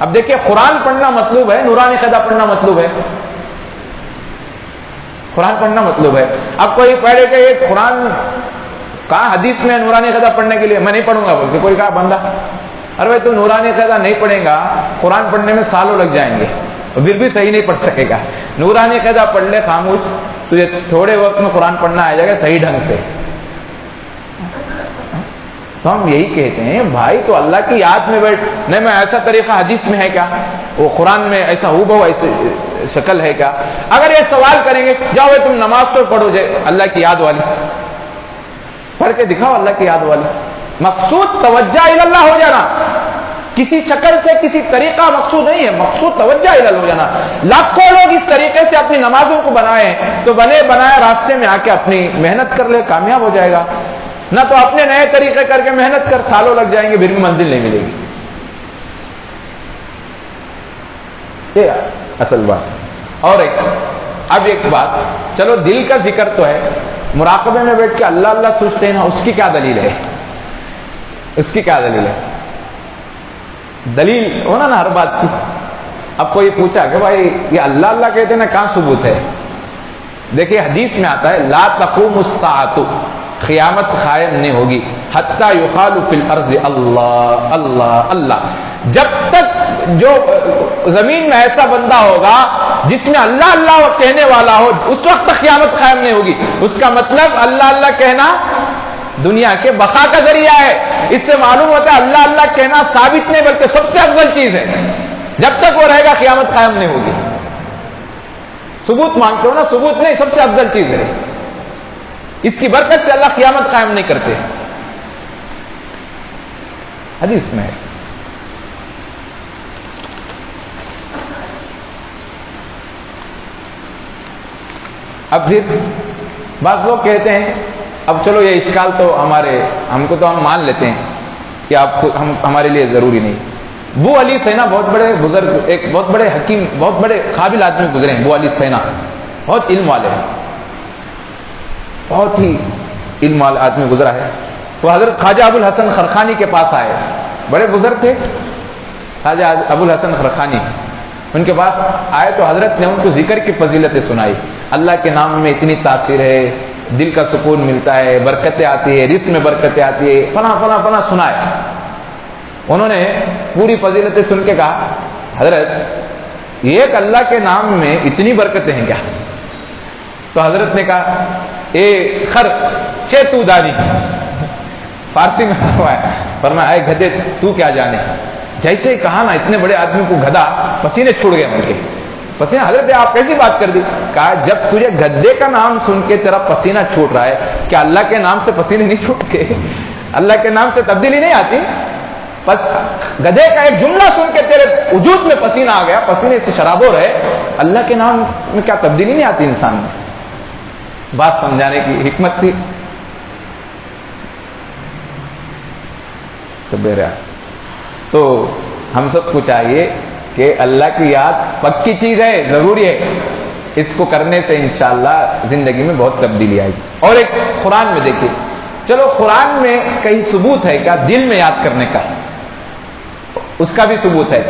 اب دیکھیے قرآن پڑھنا مطلوب ہے، نورانی قاعدہ پڑھنا مطلوب ہے، قرآن پڑھنا مطلوب ہے۔ اب کوئی پڑھے کہ یہ قرآن کہاں حدیث میں نورانی قاعدہ پڑھنے کے لیے، میں نہیں پڑھوں گا بول کے کوئی کہا بندہ، ارے بھائی تو نورانی قاعدہ نہیں پڑھے گا، قرآن پڑھنے میں سالوں لگ جائیں گے اور پھر بھی صحیح نہیں پڑھ سکے گا۔ نورانی قاعدہ پڑھ لے خاموش، تجھے تھوڑے وقت میں قرآن پڑھنا آ جائے گا صحیح ڈھنگ سے۔ تو ہم یہی کہتے ہیں بھائی تو اللہ کی یاد میں بیٹھ، نہیں میں ایسا طریقہ حدیث میں ہے کیا، وہ قرآن میں ایسا ہو بہو ایسی شکل ہے کیا؟ اگر یہ سوال کریں گے جاؤ بھائی تم نماز تو پڑھو جائے اللہ کی یاد والی، پڑھ کے دکھاؤ اللہ کی یاد والی۔ مقصود توجہ اللہ ہو جانا، کسی شکل سے کسی طریقہ مقصود نہیں ہے، مقصود توجہ اللہ ہو جانا۔ لاکھوں لوگ اس طریقے سے اپنی نمازوں کو بنائے تو بنے بنائے راستے میں آ کے اپنی محنت کر لے، کامیاب ہو جائے گا، نہ تو اپنے نئے طریقے کر کے محنت کر سالوں لگ جائیں گے پھر بھی منزل نہیں ملے گی۔ یہ اصل بات ہے۔ اور اب ایک بات، چلو دل کا ذکر تو ہے، مراقبے میں بیٹھ کے اللہ اللہ سوچتے ہیں نا، اس کی کیا دلیل ہے؟ اس کی کیا دلیل ہے؟ دلیل ہونا نا ہر بات کی۔ اب کوئی پوچھا کہ بھائی یہ اللہ اللہ کہتے ہیں نا، کہاں ثبوت ہے؟ دیکھیے حدیث میں آتا ہے لا تقوم الساعۃ، قیامت قائم نہیں ہوگی حتی یقال فی الارض اللہ اللہ اللہ، جب تک جو زمین میں ایسا بندہ ہوگا جس میں اللہ اللہ کہنے والا ہو، اس وقت تک قیامت قائم نہیں ہوگی۔ اس کا مطلب اللہ اللہ کہنا دنیا کے بقا کا ذریعہ ہے۔ اس سے معلوم ہوتا ہے اللہ اللہ کہنا ثابت نہیں بلکہ سب سے افضل چیز ہے، جب تک وہ رہے گا قیامت قائم نہیں ہوگی۔ ثبوت مانگتے ہو نا، ثبوت نہیں، سب سے افضل چیز ہے، اس کی برکت سے اللہ قیامت قائم نہیں کرتے، حدیث میں ہے۔ اب پھر بعض لوگ کہتے ہیں، اب چلو یہ اشکال تو ہم کو تو ہم مان لیتے ہیں کہ ہمارے لیے ضروری نہیں۔ ابو علی سینا بہت بڑے بزرگ، ایک بہت بڑے حکیم، بہت بڑے قابل آدمی گزرے ہیں۔ ابو علی سینا بہت علم والے ہیں، بہت ہی علم والا آدمی گزرا ہے۔ وہ حضرت خواجہ ابو الحسن خرقانی کے پاس آئے، بڑے بزرگ تھے خواجہ ابو الحسن خرقانی، ان کے پاس آئے تو حضرت نے ان کو ذکر کی فضیلتیں سنائی، اللہ کے نام میں اتنی تاثیر ہے، دل کا سکون ملتا ہے، برکتیں آتی ہے، رزق میں برکتیں آتی ہے، فلاں فلاں فلاں سنائے۔ انہوں نے پوری فضیلتیں سن کے کہا حضرت ایک اللہ کے نام میں اتنی برکتیں ہیں کیا؟ تو حضرت نے کہا اے خر چیتو دانی، فارسی میں ہوا ہے، فرمایا اے گدھے تو کیا جانے۔ جیسے ہی کہا نا اتنے بڑے آدمی کو گدھا، پسینے چھوڑ گئے ان کے پسینے۔ حضرت آپ کیسی بات کر دی؟ کہا جب تجھے گدھے کا نام سن کے تیرا پسینہ چھوٹ رہا ہے، کیا اللہ کے نام سے پسینے نہیں چھوٹتے؟ اللہ کے نام سے تبدیلی نہیں آتی؟ بس گدھے کا ایک جملہ سن کے تیرے وجود میں پسینہ آ گیا، پسینے سے شراب ہو رہے، اللہ کے نام میں کیا تبدیلی نہیں آتی انسان میں؟ بات سمجھانے کی حکمت تھی۔ تو ہم سب کو چاہیے کہ اللہ کی یاد پکی چیز ہے، ضروری ہے، اس کو کرنے سے انشاءاللہ زندگی میں بہت تبدیلی آئے گی۔ اور ایک قرآن میں دیکھیے، چلو قرآن میں کہیں ثبوت ہے کیا دل میں یاد کرنے کا؟ اس کا بھی ثبوت ہے،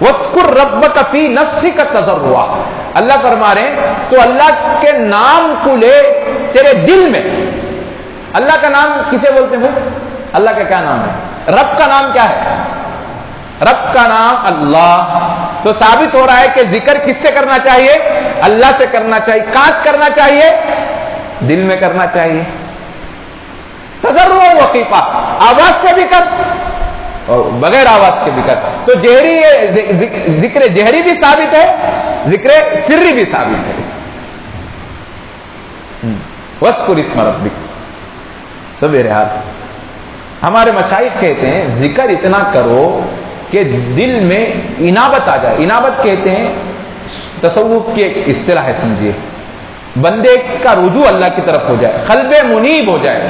وَاذْكُرْ رَبَّكَ فِي نَفْسِكَ تَضَرُّعًا، اللہ فرما رہے ہیں تو اللہ کے نام کو لے تیرے دل میں۔ اللہ کا نام کسے بولتے ہیں؟ اللہ کا کیا نام ہے؟ رب کا نام کیا ہے؟ رب کا نام اللہ۔ تو ثابت ہو رہا ہے کہ ذکر کس سے کرنا چاہیے؟ اللہ سے کرنا چاہیے۔ کہاں کرنا چاہیے؟ دل میں کرنا چاہیے، تضرع و خیفہ، آواز سے بھی کر اور بغیر آواز کے بھی کر۔ تو جہری ذکر جہری بھی ثابت ہے، ذکر سری بھی ثابت ہے۔ وَاذْكُرِ اسْمَ رَبِّكَ۔ تو بہرحال ہمارے مشائخ کہتے ہیں ذکر اتنا کرو کہ دل میں انابت آ جائے۔ انابت کہتے ہیں تصوف کی ایک اصطلاح ہے، سمجھیے، بندے کا رجوع اللہ کی طرف ہو جائے، قلب منیب ہو جائے،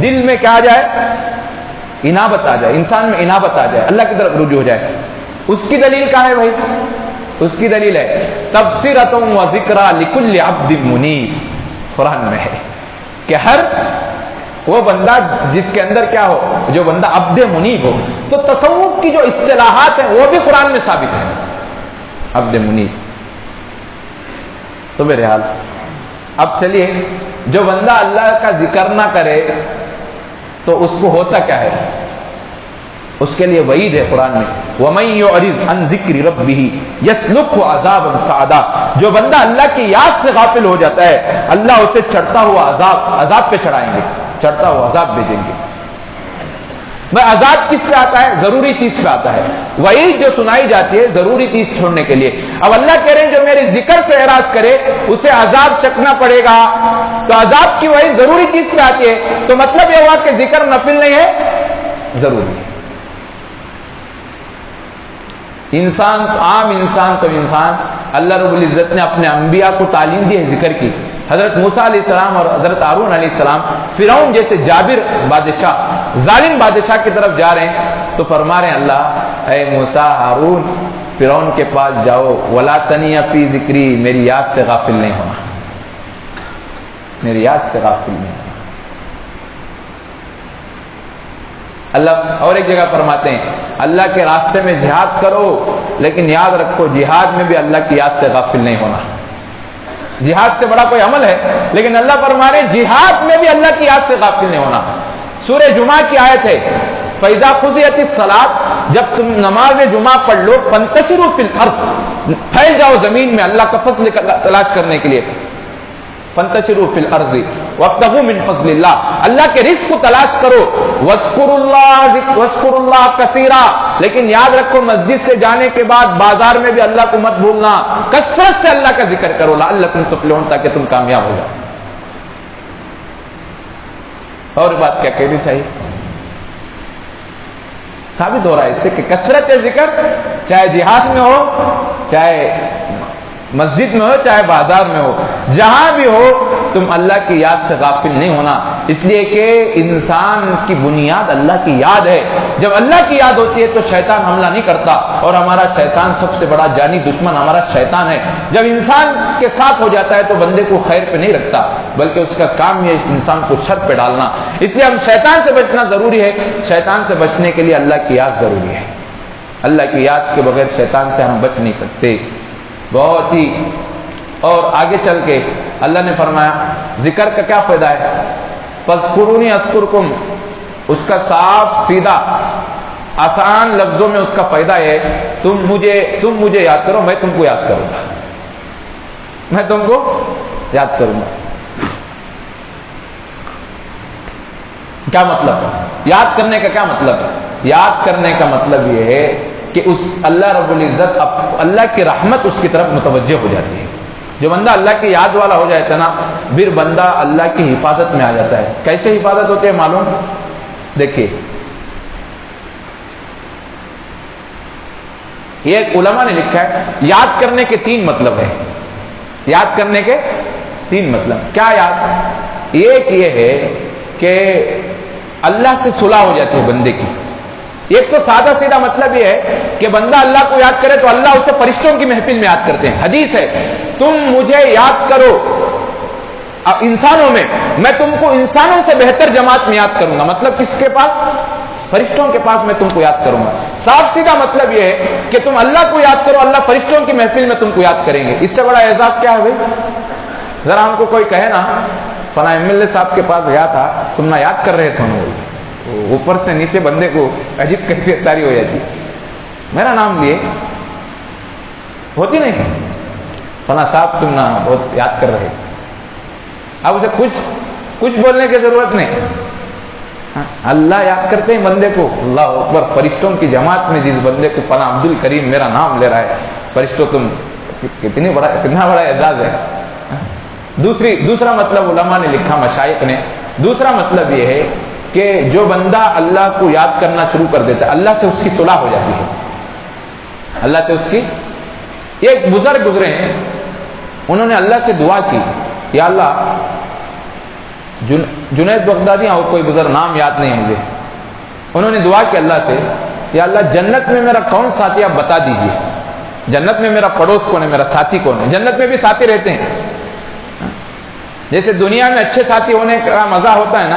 دل میں کیا آ جائے؟ انابت آ جائے، انسان میں انابت آ جائے، اللہ کی طرف رجوع ہو جائے۔ اس کی دلیل کیا ہے بھائی؟ اس کی دلیل ہے تبصرۃ و ذکریٰ لکل عبد منیب، قرآن میں ہے کہ ہر وہ بندہ جس کے اندر کیا ہو، جو بندہ عبد منیب ہو. تو تصوف کی جو اصطلاحات ہیں وہ بھی قرآن میں ثابت ہیں. عبد منیب. تو بہرحال اب چلیے، جو بندہ اللہ کا ذکر نہ کرے تو اس کو ہوتا کیا ہے؟ اس کے لیے وعید ہے قرآن میں، وَمَن يُعْرِضْ عَن ذِكْرِ رَبِّهِ يَسْلُكْهُ عَذَابًا صَعَدًا. جو بندہ اللہ کی یاد سے غافل ہو جاتا ہے، اللہ اسے چڑھتا ہوا عذاب پہ چڑھائیں گے، چڑھتا ہوا عذاب بھیجیں گے. میں عذاب کس پہ آتا ہے؟ ضروری چیز پہ آتا ہے. وعید جو سنائی جاتی ہے ضروری چیز چھوڑنے کے لیے. اب اللہ کہہ رہے ہیں جو میرے ذکر سے اعراض کرے اسے عذاب چکنا پڑے گا. تو عذاب کی وعید ضروری چیز پہ آتی ہے، تو مطلب یہ ہوا کہ ذکر نفل نہیں ہے، ضروری ہے. انسان، عام انسان تو انسان، اللہ رب العزت نے اپنے انبیاء کو تعلیم دی ہے ذکر کی. حضرت موسیٰ علیہ السلام اور حضرت ہارون علیہ السلام فرعون جیسے جابر بادشاہ، ظالم بادشاہ کی طرف جا رہے ہیں تو فرما رہے ہیں اللہ، اے موسیٰ، ہارون، فرعون کے پاس جاؤ، وَلَا تَنِيَ فِي ذِكْرِي، میری یاد سے غافل نہیں ہونا، میری یاد سے غافل نہیں ہونا. اللہ اور ایک جگہ فرماتے ہیں اللہ کے راستے میں جہاد کرو، لیکن یاد رکھو جہاد میں بھی اللہ کی یاد سے غافل نہیں ہونا. جہاد سے بڑا کوئی عمل ہے، لیکن اللہ فرما رہے جہاد میں بھی اللہ کی یاد سے غافل نہیں ہونا. سورہ جمعہ کی آیت ہے، فَإِذَا قُضِيَتِ الصَّلَاةُ، جب تم نماز جمعہ پڑھ لو، فَانْتَشِرُوا فِي الْأَرْضِ، پھیل جاؤ زمین میں اللہ کا فضل تلاش کرنے کے لیے. فَانْتَشِرُوا فِي الْأَرْضِ وَابْتَغُوا مِنْ فَضْلِ اللَّهِ، اللہ کے رزق کو تلاش کرو. وَاذْكُرُوا اللَّهَ كَثِيرًا، لیکن یاد رکھو مسجد سے جانے کے بعد بازار میں بھی اللہ کو مت بھولنا. کثرت سے اللہ کا ذکر کرو، لعلکم تفلحون، تاکہ تم کامیاب ہو جاؤ. اور بات کیا کہنی چاہیے؟ ثابت ہو رہا ہے اس سے کہ کثرت ذکر، چاہے جہاد میں ہو، چاہے مسجد میں ہو، چاہے بازار میں ہو، جہاں بھی ہو تم اللہ کی یاد سے غافل نہیں ہونا. اس لیے کہ انسان کی بنیاد اللہ کی یاد ہے. جب اللہ کی یاد ہوتی ہے تو شیطان حملہ نہیں کرتا، اور ہمارا شیطان سب سے بڑا جانی دشمن ہمارا شیطان ہے. جب انسان کے ساتھ ہو جاتا ہے تو بندے کو خیر پہ نہیں رکھتا، بلکہ اس کا کام یہ انسان کو شر پہ ڈالنا. اس لیے ہم شیطان سے بچنا ضروری ہے. شیطان سے بچنے کے لیے اللہ کی یاد ضروری ہے. اللہ کی یاد کے بغیر شیطان سے ہم بچ نہیں سکتے. بہت ہی. اور آگے چل کے اللہ نے فرمایا ذکر کا کیا فائدہ ہے؟ فَاذْكُرُونِي أَذْكُرْكُمْ، اس کا صاف سیدھا آسان لفظوں میں اس کا فائدہ ہے تم مجھے یاد کرو، میں تم کو یاد کروں گا، میں تم کو یاد کروں گا. کیا مطلب؟ یاد کرنے کا کیا مطلب ہے؟ یاد کرنے کا مطلب یہ ہے کہ اس اللہ رب العزت، اللہ کی رحمت اس کی طرف متوجہ ہو جاتی ہے. جو بندہ اللہ کی یاد والا ہو جاتا ہے نا، پھر بندہ اللہ کی حفاظت میں آ جاتا ہے. کیسے حفاظت ہوتی ہے معلوم؟ دیکھیے، یہ علماء نے لکھا ہے یاد کرنے کے 3 مطلب ہیں. یاد کرنے کے 3 مطلب. کیا یاد؟ ایک یہ ہے کہ اللہ سے صلح ہو جاتی ہے بندے کی. ایک تو سادہ سیدھا مطلب یہ ہے کہ بندہ اللہ کو یاد کرے تو اللہ اسے فرشتوں کی محفل میں یاد کرتے ہیں. حدیث ہے تم مجھے یاد کرو انسانوں میں تم کو انسانوں سے بہتر جماعت میں یاد کروں گا. مطلب کس کے پاس؟ فرشتوں کے پاس میں تم کو یاد کروں گا. صاف سیدھا مطلب یہ ہے کہ تم اللہ کو یاد کرو، اللہ فرشتوں کی محفل میں تم کو یاد کریں گے. اس سے بڑا اعزاز کیا ہے بھائی؟ ذرا ہم کو کوئی کہے نا فلاں MLA صاحب کے پاس گیا تھا، تم نہ یاد کر رہے تھے، اوپر سے نیچے بندے کو عجیب کیفیت تاری ہو جاتی. میرا نام لیے ہوتی نہیں، فلاں صاحب تم نہ بہت یاد کر رہے. اب اسے کچھ بولنے کی ضرورت نہیں، اللہ یاد کرتے ہیں بندے کو. اللہ اکبر، فرشتوں کی جماعت میں جس بندے کو فلاں عبد الکریم میرا نام لے رہا ہے، فرشتوں تم کتنا بڑا اعزاز ہے. دوسرا مطلب علماء نے لکھا، مشائخ نے، دوسرا مطلب یہ ہے کہ جو بندہ اللہ کو یاد کرنا شروع کر دیتا ہے اللہ سے اس کی صلح ہو جاتی ہے. اللہ سے اس کی. ایک بزرگ گزرے ہیں، انہوں نے اللہ سے دعا کی، یا اللہ، جنید بغدادی اور کوئی بزرگ، نام یاد نہیں مجھے، انہوں نے دعا کی اللہ سے، یا اللہ جنت میں میرا کون ساتھی آپ بتا دیجئے. جنت میں میرا پڑوس کون ہے، میرا ساتھی کون ہے؟ جنت میں بھی ساتھی رہتے ہیں. جیسے دنیا میں اچھے ساتھی ہونے کا مزہ ہوتا ہے نا،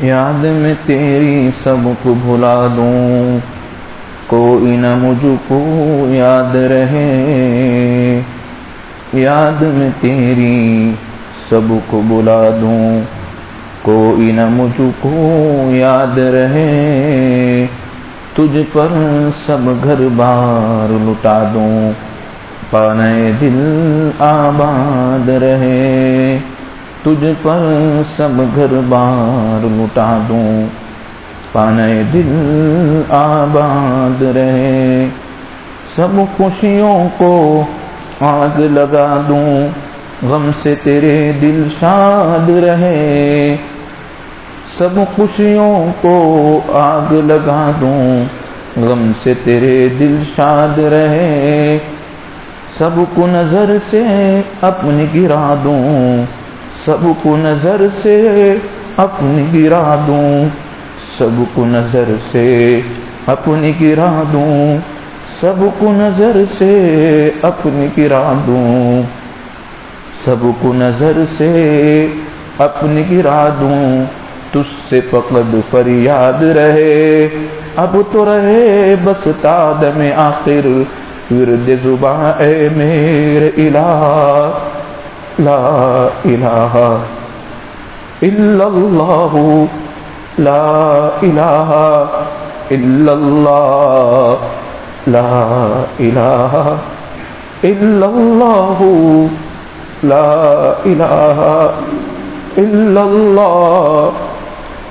یاد میں تیری سب کو بھلا دوں، کوئی نہ مجھ کو یاد رہے، یاد میں تیری سب کو بھلا دوں، کوئی نہ مجھ کو یاد رہے، تجھ پر سب گھر بار لٹا دوں، پانے دل آباد رہے، تجھ پر سب گھر بار لٹا دوں، پانے دل آباد رہے، سب خوشیوں کو آگ لگا دوں، غم سے تیرے دل شاد رہے، سب خوشیوں کو آگ لگا دوں، غم سے تیرے دل شاد رہے، سب کو نظر سے اپنی گرا دوں، سب کو نظر سے اپنی گرا دوں، سب کو نظر سے اپنی گرا دوں، سب کو نظر سے اپنی گرا دوں، سب کو نظر سے اپنی گرا دوں، تجھ سے فقط فریاد رہے، اب تو رہے بس تادم آخر، ورد زباں اے میرے الہ، لا الہ الا اللہ، لا الہ الا اللہ، لا الہ الا اللہ، لا الہ الا اللہ،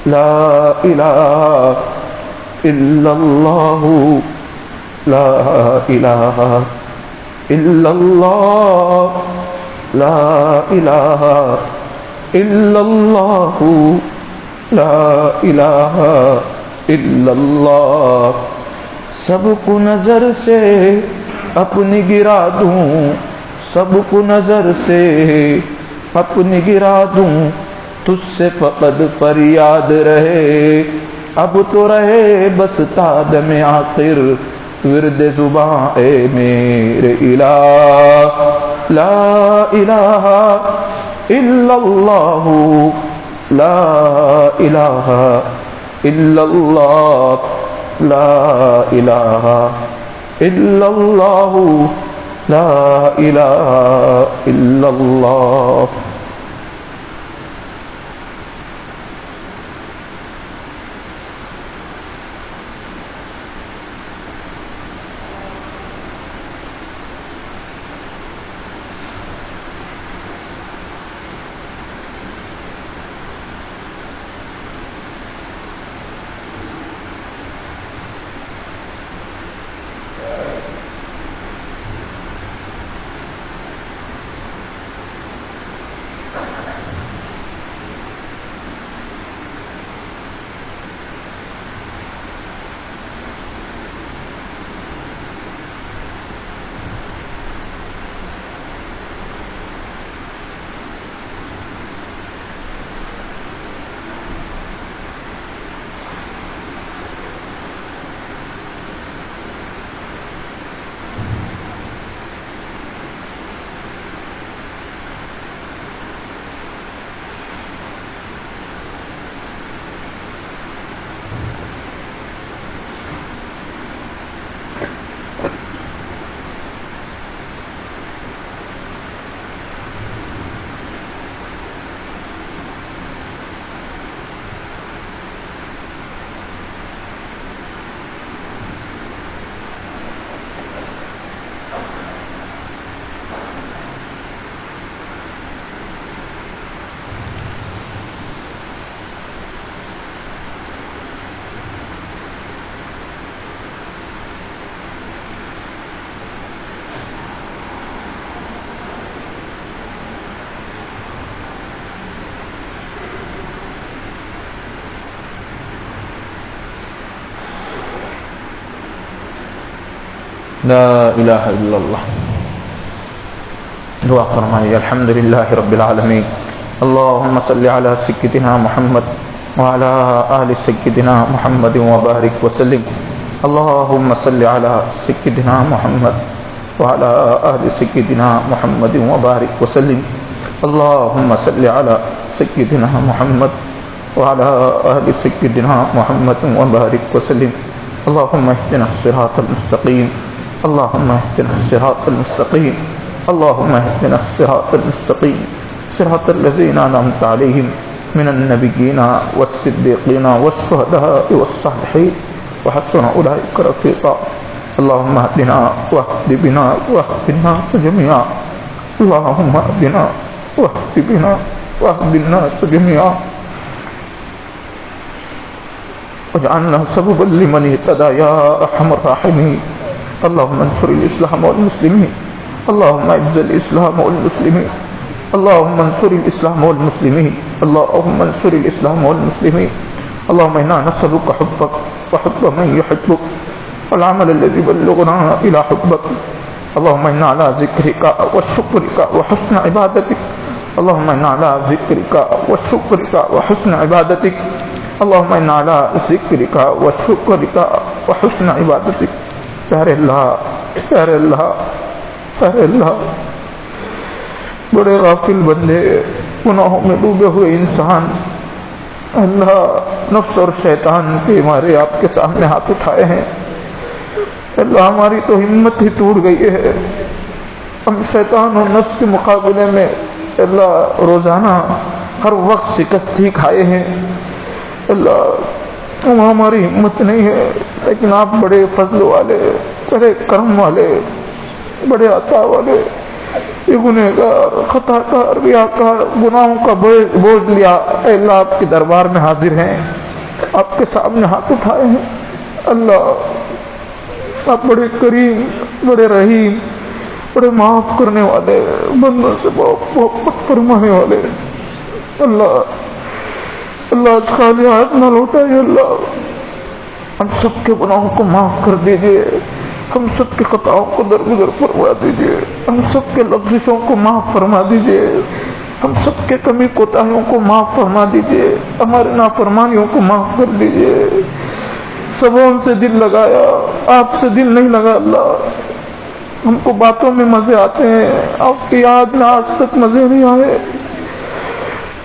لا الہ الا اللہ، لا الہ الا اللہ، لا الہ الا اللہ، لا الہ الا اللہ، سب کو نظر سے اپنی گرا دوں، سب کو نظر سے اپنی گرا دوں، تجھ سے فقط فریاد رہے، اب تو رہے بس تادم آخر، ورد زباں اے میرے الہ، لا الہ الا اللہ، لا الہ الا اللہ، لا الہ الا اللہ، لا الہ الا اللہ۔ لا الہ الا اللہ۔ دعا فرمائیے۔ الحمدللہ رب العالمین، اللہم صلی علی سیدنا محمد وعلی آل سیدنا محمد وبارک وسلم، اللہم صلی علی سیدنا محمد وعلی آل سیدنا محمد وبارک وسلم، اللہم صلی علی سیدنا محمد وعلى آل سيدنا محمد وبارك وسلم اللهم اهدنا الصراط المستقيم اللهم اهدنا الصراط المستقيم اللهم اهدنا الصراط المستقيم صراط الذين أنعمت عليهم من النبيين والصديقين والشهداء والصالحين وحسن أولئك رفيقا اللهم اهدنا واهد بنا واهد الناس جميعا اللهم اهدنا واهد بنا واهد الناس جميعا واجعلنا سببا لمن اهتدى يا أرحم الراحمين اللهم انصر الإسلام والمسلمين اللهم اعز الإسلام والمسلمين اللهم انصر الإسلام والمسلمين اللهم انصر الإسلام والمسلمين اللهم إنا نسألك حبك وحب من يحبك والعمل الذي بلغنا إلى حبك اللهم إنا على ذكرك وشكرك وحسن عبادتك اللهم إنا على ذكرك وشكرك وحسن عبادتك اللهم إنا على ذكرك وشكرك وحسن عبادتك پیارے اللہ پیارے اللہ پیارے اللہ بڑے غافل بندے گناہوں میں ڈوبے ہوئے انسان اللہ نفس اور شیطان کے مارے آپ کے سامنے ہاتھ اٹھائے ہیں اللہ ہماری تو ہمت ہی ٹوٹ گئی ہے ہم شیطان اور نفس کے مقابلے میں اللہ روزانہ ہر وقت شکست ہی کھائے ہیں اللہ ہماری ہمت نہیں ہے لیکن آپ بڑے فضل والے بڑے کرم والے بڑے عطا والے یہ گنہگار خطا کار ریاکار گناہوں کا بوجھ لیا اے اللہ آپ کے دربار میں حاضر ہیں آپ کے سامنے ہاتھ اٹھائے ہیں اللہ آپ بڑے کریم بڑے رحیم بڑے معاف کرنے والے بندوں سے بہت محبت فرمانے والے اللہ اللہ آج خالی ہاتھ نہ لوٹائیے اللہ ہم سب کے گناہوں کو معاف کر دیجئے ہم سب کے خطاؤں کو درگزر فرما دیجئے ہم سب کے لغزشوں کو معاف فرما دیجئے ہم سب کے کمی کوتاہیوں کو معاف فرما دیجئے ہمارے نافرمانیوں کو معاف کر دیجئے سبوں سے دل لگایا آپ سے دل نہیں لگا اللہ ہم کو باتوں میں مزے آتے ہیں آپ کی یاد میں آج تک مزے نہیں آئے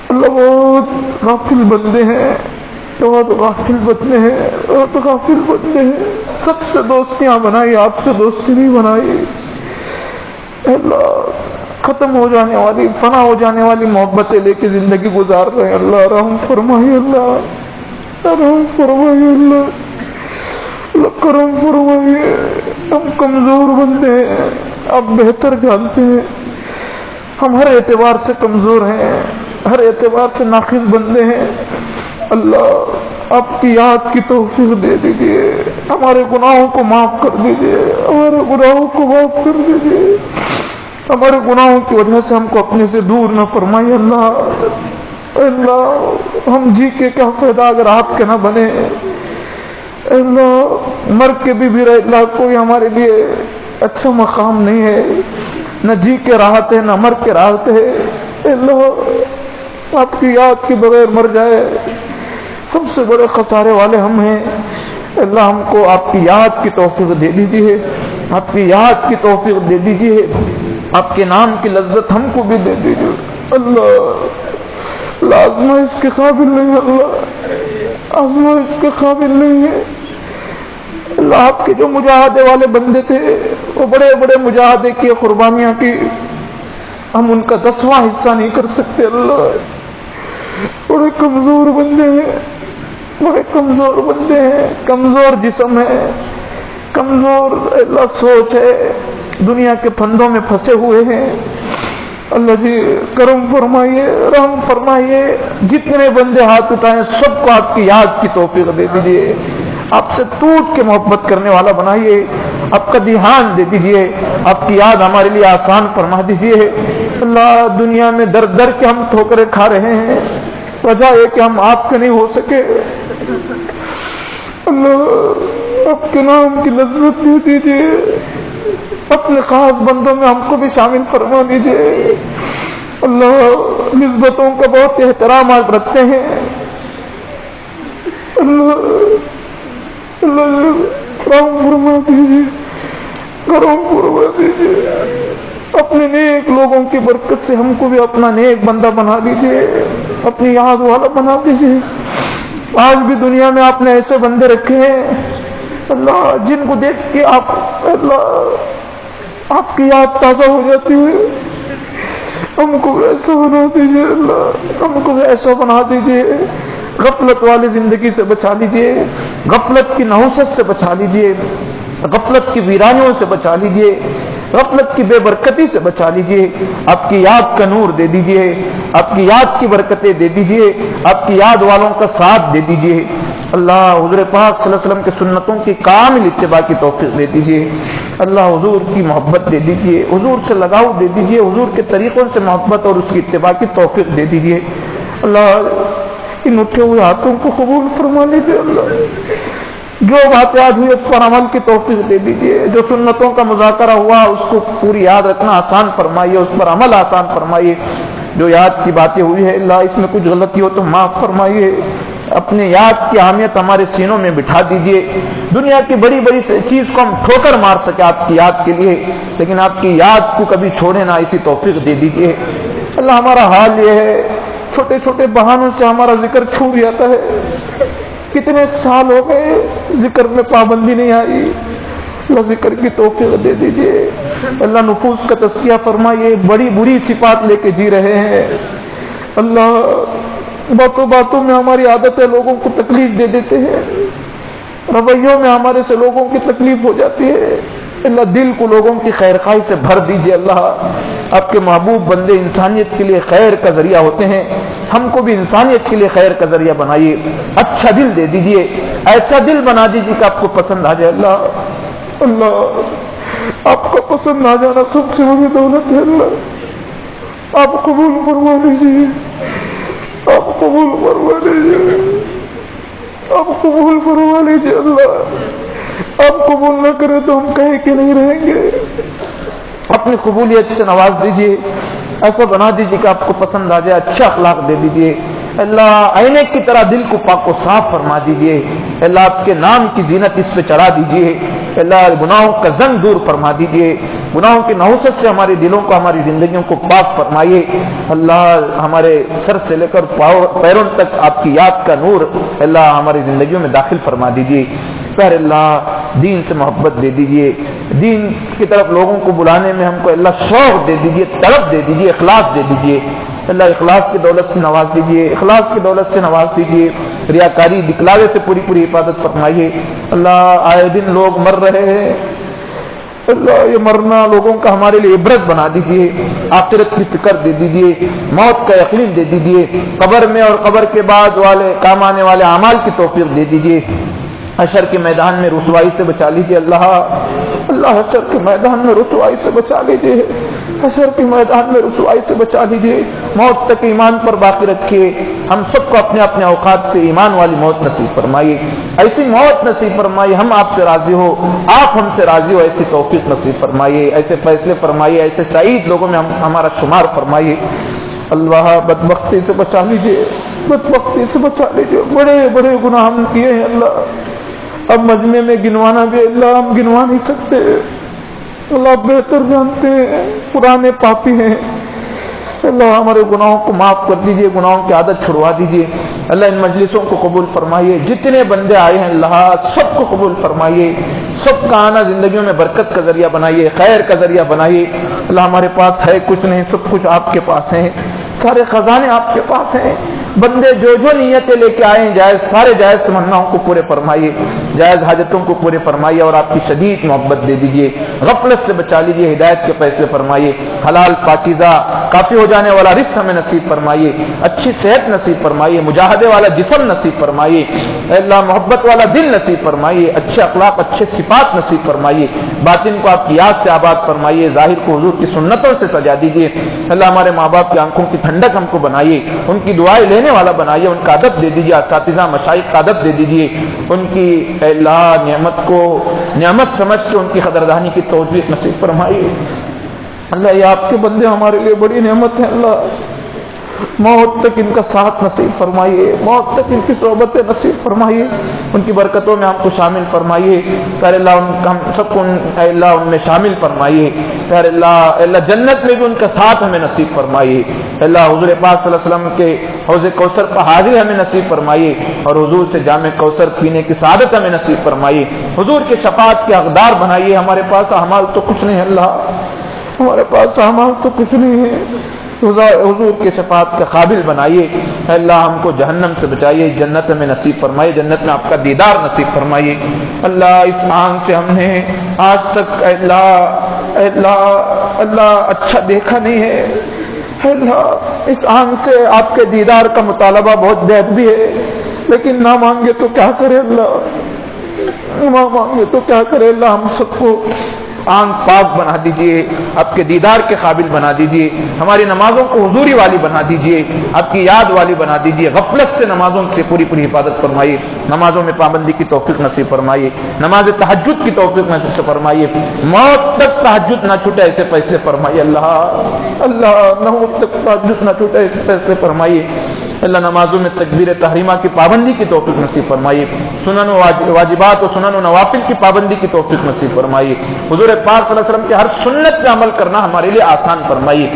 اللہ بہت غافل بندے ہیں بہت غافل بندے ہیں بہت غافل بندے ہیں سب سے دوستیاں بنائی آپ سے دوستی نہیں بنائی اللہ ختم ہو جانے والی فنا ہو جانے والی محبتیں لے کے زندگی گزار رہے ہیں اللہ رحم فرمائیے اللہ رحم فرمائیے اللہ کرم فرمائیے ہم کمزور بندے ہیں آپ بہتر جانتے ہیں ہم ہر اعتبار سے کمزور ہیں ہر اعتبار سے ناقص بندے ہیں اللہ آپ کی یاد کی توفیق دے دیجئے ہمارے گناہوں کو معاف کر دیجئے ہمارے گناہوں کو معاف کر دیجئے ہمارے گناہوں کی وجہ سے ہم کو اپنے سے دور نہ فرمائیے اللہ اللہ ہم جی کے کیا فائدہ اگر آپ کے نہ بنے اللہ مر کے بھی رہے اللہ کوئی ہمارے لیے اچھا مقام نہیں ہے نہ جی کے راحت ہے نہ مر کے راحت ہے اللہ آپ کی یاد کے بغیر مر جائے سب سے بڑے خسارے والے ہم ہیں اللہ ہم کو آپ کی یاد کی توفیق دے دیجیے آپ کی یاد کی توفیق دے دیجیے آپ کے نام کی لذت ہم کو بھی دے دیجیے اللہ آزمائش کے قابل نہیں اللہ آزمائش کے قابل نہیں ہے اللہ آپ کے جو مجاہدے والے بندے تھے وہ بڑے بڑے مجاہدے کی قربانیاں کی ہم ان کا 10واں حصہ نہیں کر سکتے اللہ بڑے کمزور بندے ہیں بڑے کمزور بندے ہیں کمزور جسم ہے کمزور اللہ سوچ ہے دنیا کے پھندوں میں پھنسے ہوئے ہیں اللہ جی کرم فرمائیے رحم فرمائیے جتنے بندے ہاتھ اٹھائیں سب کو آپ کی یاد کی توفیق دے دیجیے آپ سے ٹوٹ کے محبت کرنے والا بنائیے آپ کا دھیان دے دیجیے آپ کی یاد ہمارے لیے آسان فرما دیجیے اللہ دنیا میں در در کے ہم ٹھوکریں کھا رہے ہیں وجہ یہ کہ ہم آپ کے نہیں ہو سکے اللہ آپ کے نام کی لذت دے دیجیے اپنے خاص بندوں میں ہم کو بھی شامل فرما دیجیے اللہ نسبتوں کا بہت احترام آپ رکھتے ہیں اللہ کرم فرما دیجیے کرم فرما دیجیے اپنے نیک لوگوں کی برکت سے ہم کو بھی اپنا نیک بندہ بنا دیجیے اپنی یاد والا بنا دیجیے آج بھی دنیا میں آپ نے ایسے بندے رکھے ہیں اللہ جن کو دیکھ کے آپ اللہ آپ کی یاد تازہ ہو جاتی ہے. ہم کو ایسا بنا دیجیے اللہ, ہم کو ایسا بنا دیجیے. غفلت والی زندگی سے بچا لیجیے, غفلت کی نحوست سے بچا لیجیے, غفلت کی ویرانیوں سے بچا لیجیے, غفلت کی بے برکتی سے بچا لیجیے. آپ کی یاد کا نور دے دیجیے, آپ کی یاد کی برکتیں دے دیجیے, آپ کی یاد والوں کا ساتھ دے دیجیے. اللہ حضور پاک صلی اللہ علیہ وسلم کے سنتوں کی کامل اتباع کی توفیق دے دیجیے. اللہ حضور کی محبت دے دیجیے, حضور سے لگاؤ دے دیجیے, حضور کے طریقوں سے محبت اور اس کی اتباع کی توفیق دے دیجیے. اللہ ان اٹھے ہوئے ہاتھوں کو قبول فرما لیجیے. اللہ جو باتیں آج ہوئی اس پر عمل کی توفیق دے دیجیے. جو سنتوں کا مذاکرہ ہوا اس کو پوری یاد رکھنا آسان فرمائیے, اس پر عمل آسان فرمائیے. جو یاد کی باتیں ہوئی ہے اللہ اس میں کچھ غلطی ہو تو معاف فرمائیے. اپنے یاد کی اہمیت ہمارے سینوں میں بٹھا دیجیے. دنیا کی بڑی بڑی چیز کو ہم ٹھوکر مار سکے آپ کی یاد کے لیے, لیکن آپ کی یاد کو کبھی چھوڑے نہ, اسی توفیق دے دیجیے. اللہ ہمارا حال یہ ہے چھوٹے چھوٹے بہانوں سے ہمارا ذکر چھوٹ جاتا ہے. کتنے سال ہو گئے ذکر میں پابندی نہیں آئی. اللہ ذکر کی توفیق دے دیجیے. اللہ نفوس کا تزکیہ فرمائیے. بڑی بری صفات لے کے جی رہے ہیں اللہ. باتوں باتوں میں ہماری عادتیں لوگوں کو تکلیف دے دیتے ہیں, رویوں میں ہمارے سے لوگوں کی تکلیف ہو جاتی ہے. اللہ دل کو لوگوں کی خیر خواہی سے بھر دیجیے. اللہ آپ کے محبوب بندے انسانیت کے لیے خیر کا ذریعہ ہوتے ہیں, ہم کو بھی انسانیت کے لیے خیر کا ذریعہ بنائیے. اچھا دل دے دیجیے, ایسا دل بنا دیجیے کہ آپ کو پسند آ جائے. اللہ اللہ آپ کا پسند آ جانا سب سے بڑی دولت ہے. اللہ آپ قبول فرما لیجیے, آپ قبول فرما لیجیے, آپ قبول فرما لیجیے. اللہ آپ قبول نہ کرے تو ہم کہیں کہ نہیں رہیں گے. اپنی قبولیت سے نواز دیجیے, ایسا بنا دیجیے کہ آپ کو پسند آ جائے. اچھا اخلاق دے دیجیے. اللہ آئینے کی طرح دل کو پاک و صاف فرما دیجیے. اللہ آپ کے نام کی زینت اس پہ چڑھا دیجیے. اللہ گناہوں کا زنگ دور فرما دیجیے. گناہوں کی نحوست سے ہمارے دلوں کو, ہماری زندگیوں کو پاک فرمائیے. اللہ ہمارے سر سے لے کر پیروں تک آپ کی یاد کا نور اللہ ہماری زندگیوں میں داخل فرما دیجیے. پھر اللہ دین سے محبت دے دیجیے. دین کی طرف لوگوں کو بلانے میں ہم کو اللہ شوق دے دیجیے, طلب دے دیجیے, اخلاص دے دیجیے. اللہ اخلاص کی دولت سے نواز دیجیے, اخلاص کی دولت سے نواز دیجیے. ریاکاری دکھلاوے سے پوری پوری حفاظت فرمائیے. اللہ آئے دن لوگ مر رہے ہیں, اللہ یہ مرنا لوگوں کا ہمارے لیے عبرت بنا دیجیے. آخرت کی فکر دے دیجیے, موت کا یقین دے دیجیے. قبر میں اور قبر کے بعد والے کام آنے والے اعمال کی توفیق دے دیجیے. حشر کے میدان میں رسوائی سے بچا لیجیے. اللہ اللہ حشر کے میدان میں رسوائی سے بچا لیجیے. حشر کے میدان میں رسوائی سے بچا لیجیے. موت تک ایمان پر باقی رکھیے. ہم سب کو اپنے اپنے اوقات پہ ایمان والی موت نصیب فرمائیے. ایسی موت نصیب فرمائیے ہم آپ سے راضی ہو, آپ ہم سے راضی ہو. ایسی توفیق نصیب فرمائیے, ایسے فیصلے فرمائیے, ایسے سعید لوگوں میں ہمارا شمار فرمائیے. اللہ بدبختی سے بچا لیجیے, بدبختی سے بچا لیجیے. بڑے بڑے گناہ ہم کیے ہیں اللہ, اب مجمع میں گنوانا بھی اللہ ہم گنوا نہیں سکتے. اللہ بہتر جانتے ہیں, پرانے پاپی ہیں. اللہ ہمارے گناہوں کو معاف کر دیجیے, گناہوں کی عادت چھڑوا دیجیے. اللہ ان مجلسوں کو قبول فرمائیے. جتنے بندے آئے ہیں اللہ سب کو قبول فرمائیے. سب کا آنا زندگیوں میں برکت کا ذریعہ بنائیے, خیر کا ذریعہ بنائیے. اللہ ہمارے پاس ہے کچھ نہیں, سب کچھ آپ کے پاس ہیں. سارے خزانے آپ کے پاس ہیں. بندے جو جو نیتیں لے کے آئے ہیں جائز, سارے جائز تمناؤں کو پورے فرمائیے, جائز حاجتوں کو پورے فرمائیے. اور آپ کی شدید محبت دے دیجیے. غفلت سے بچا لیجیے, ہدایت کے فیصلے فرمائیے. حلال پاکیزہ کافی ہو جانے والا رزق ہمیں نصیب فرمائیے. اچھی صحت نصیب فرمائیے, مجاہدے والا جسم نصیب فرمائیے. اللہ محبت والا دل نصیب فرمائیے. اچھے اخلاق, اچھے صفات نصیب فرمائیے. باطن کو آپ کی یاد سے آباد فرمائیے, ظاہر کو حضور کی سنتوں سے سجا دیجیے. اللہ ہمارے ماں باپ کی آنکھوں کی ٹھنڈک ہم کو بنائیے, ان کی دعائیں لینے والا بنائیے. ان کا ادب دے دیجیے, اساتذہ مشائخ کا ادب دے دیجیے. ان کی اللہ نعمت کو نعمت سمجھ کے ان کی قدردانی کی توفیق نصیب فرمائیے. اللہ یہ آپ کے بندے ہمارے لیے بڑی نعمت ہے. اللہ موت تک ان کا ساتھ نصیب فرمائیے، موت تک ان کی صحبت نصیب فرمائیے، ان کی برکتوں میں ہم کو شامل فرمائیے، پیارے اللہ ہم سب کو اے اللہ ان میں شامل فرمائیے، پیارے اللہ جنت میں بھی ان کا ساتھ ہمیں نصیب فرمائیے، اللہ حضور پاک صلی اللہ علیہ وسلم کے حوض کوثر پر حاضری ہمیں نصیب فرمائیے، اور حضور سے جام کوثر پینے کی سعادت ہمیں نصیب فرمائیے، حضور کے شفاعت کے حقدار بنائیے۔ ہمارے پاس اعمال تو کچھ نہیں ہے اللہ، ہمارے پاس اعمال تو کچھ نہیں ہے، حضور کے شفاعت کا قابل بنائیے، اے اللہ ہم کو جہنم سے بچائیے، جنت میں نصیب فرمائیے، جنت میں آپ کا دیدار نصیب فرمائیے۔ اللہ اس آنکھ سے ہم نے آج تک اے اللہ اچھا دیکھا نہیں ہے، اے اللہ اس آنکھ سے آپ کے دیدار کا مطالبہ بہت زیادہ بھی ہے، لیکن نہ مانگے تو کیا کرے اللہ، نہ مانگے تو کیا کرے اللہ، ہم سب کو آنکھ پاک بنا دیجئے، آپ کے دیدار کے قابل بنا دیجئے، ہماری نمازوں کو حضوری والی بنا دیجئے، آپ کی یاد والی بنا دیجئے، غفلت سے نمازوں سے پوری حفاظت فرمائیے، نمازوں میں پابندی کی توفیق نصیب فرمائیے، نماز تہجد کی توفیق نصیب فرمائیے، موت تک تہجد نہ چھوٹے ایسے فیصلے فرمائیے، اللہ موت تک تہجد نہ چھوٹے ایسے فیصلے فرمائیے، اللہ نمازوں میں تکبیر تحریمہ کی پابندی کی توفیق نصیب فرمائیے، سنن و واجبات و سنن و نوافل کی پابندی کی توفیق نصیب فرمائیے، حضور پاک صلی اللہ علیہ وسلم کے ہر سنت پہ عمل کرنا ہمارے لیے آسان فرمائیے،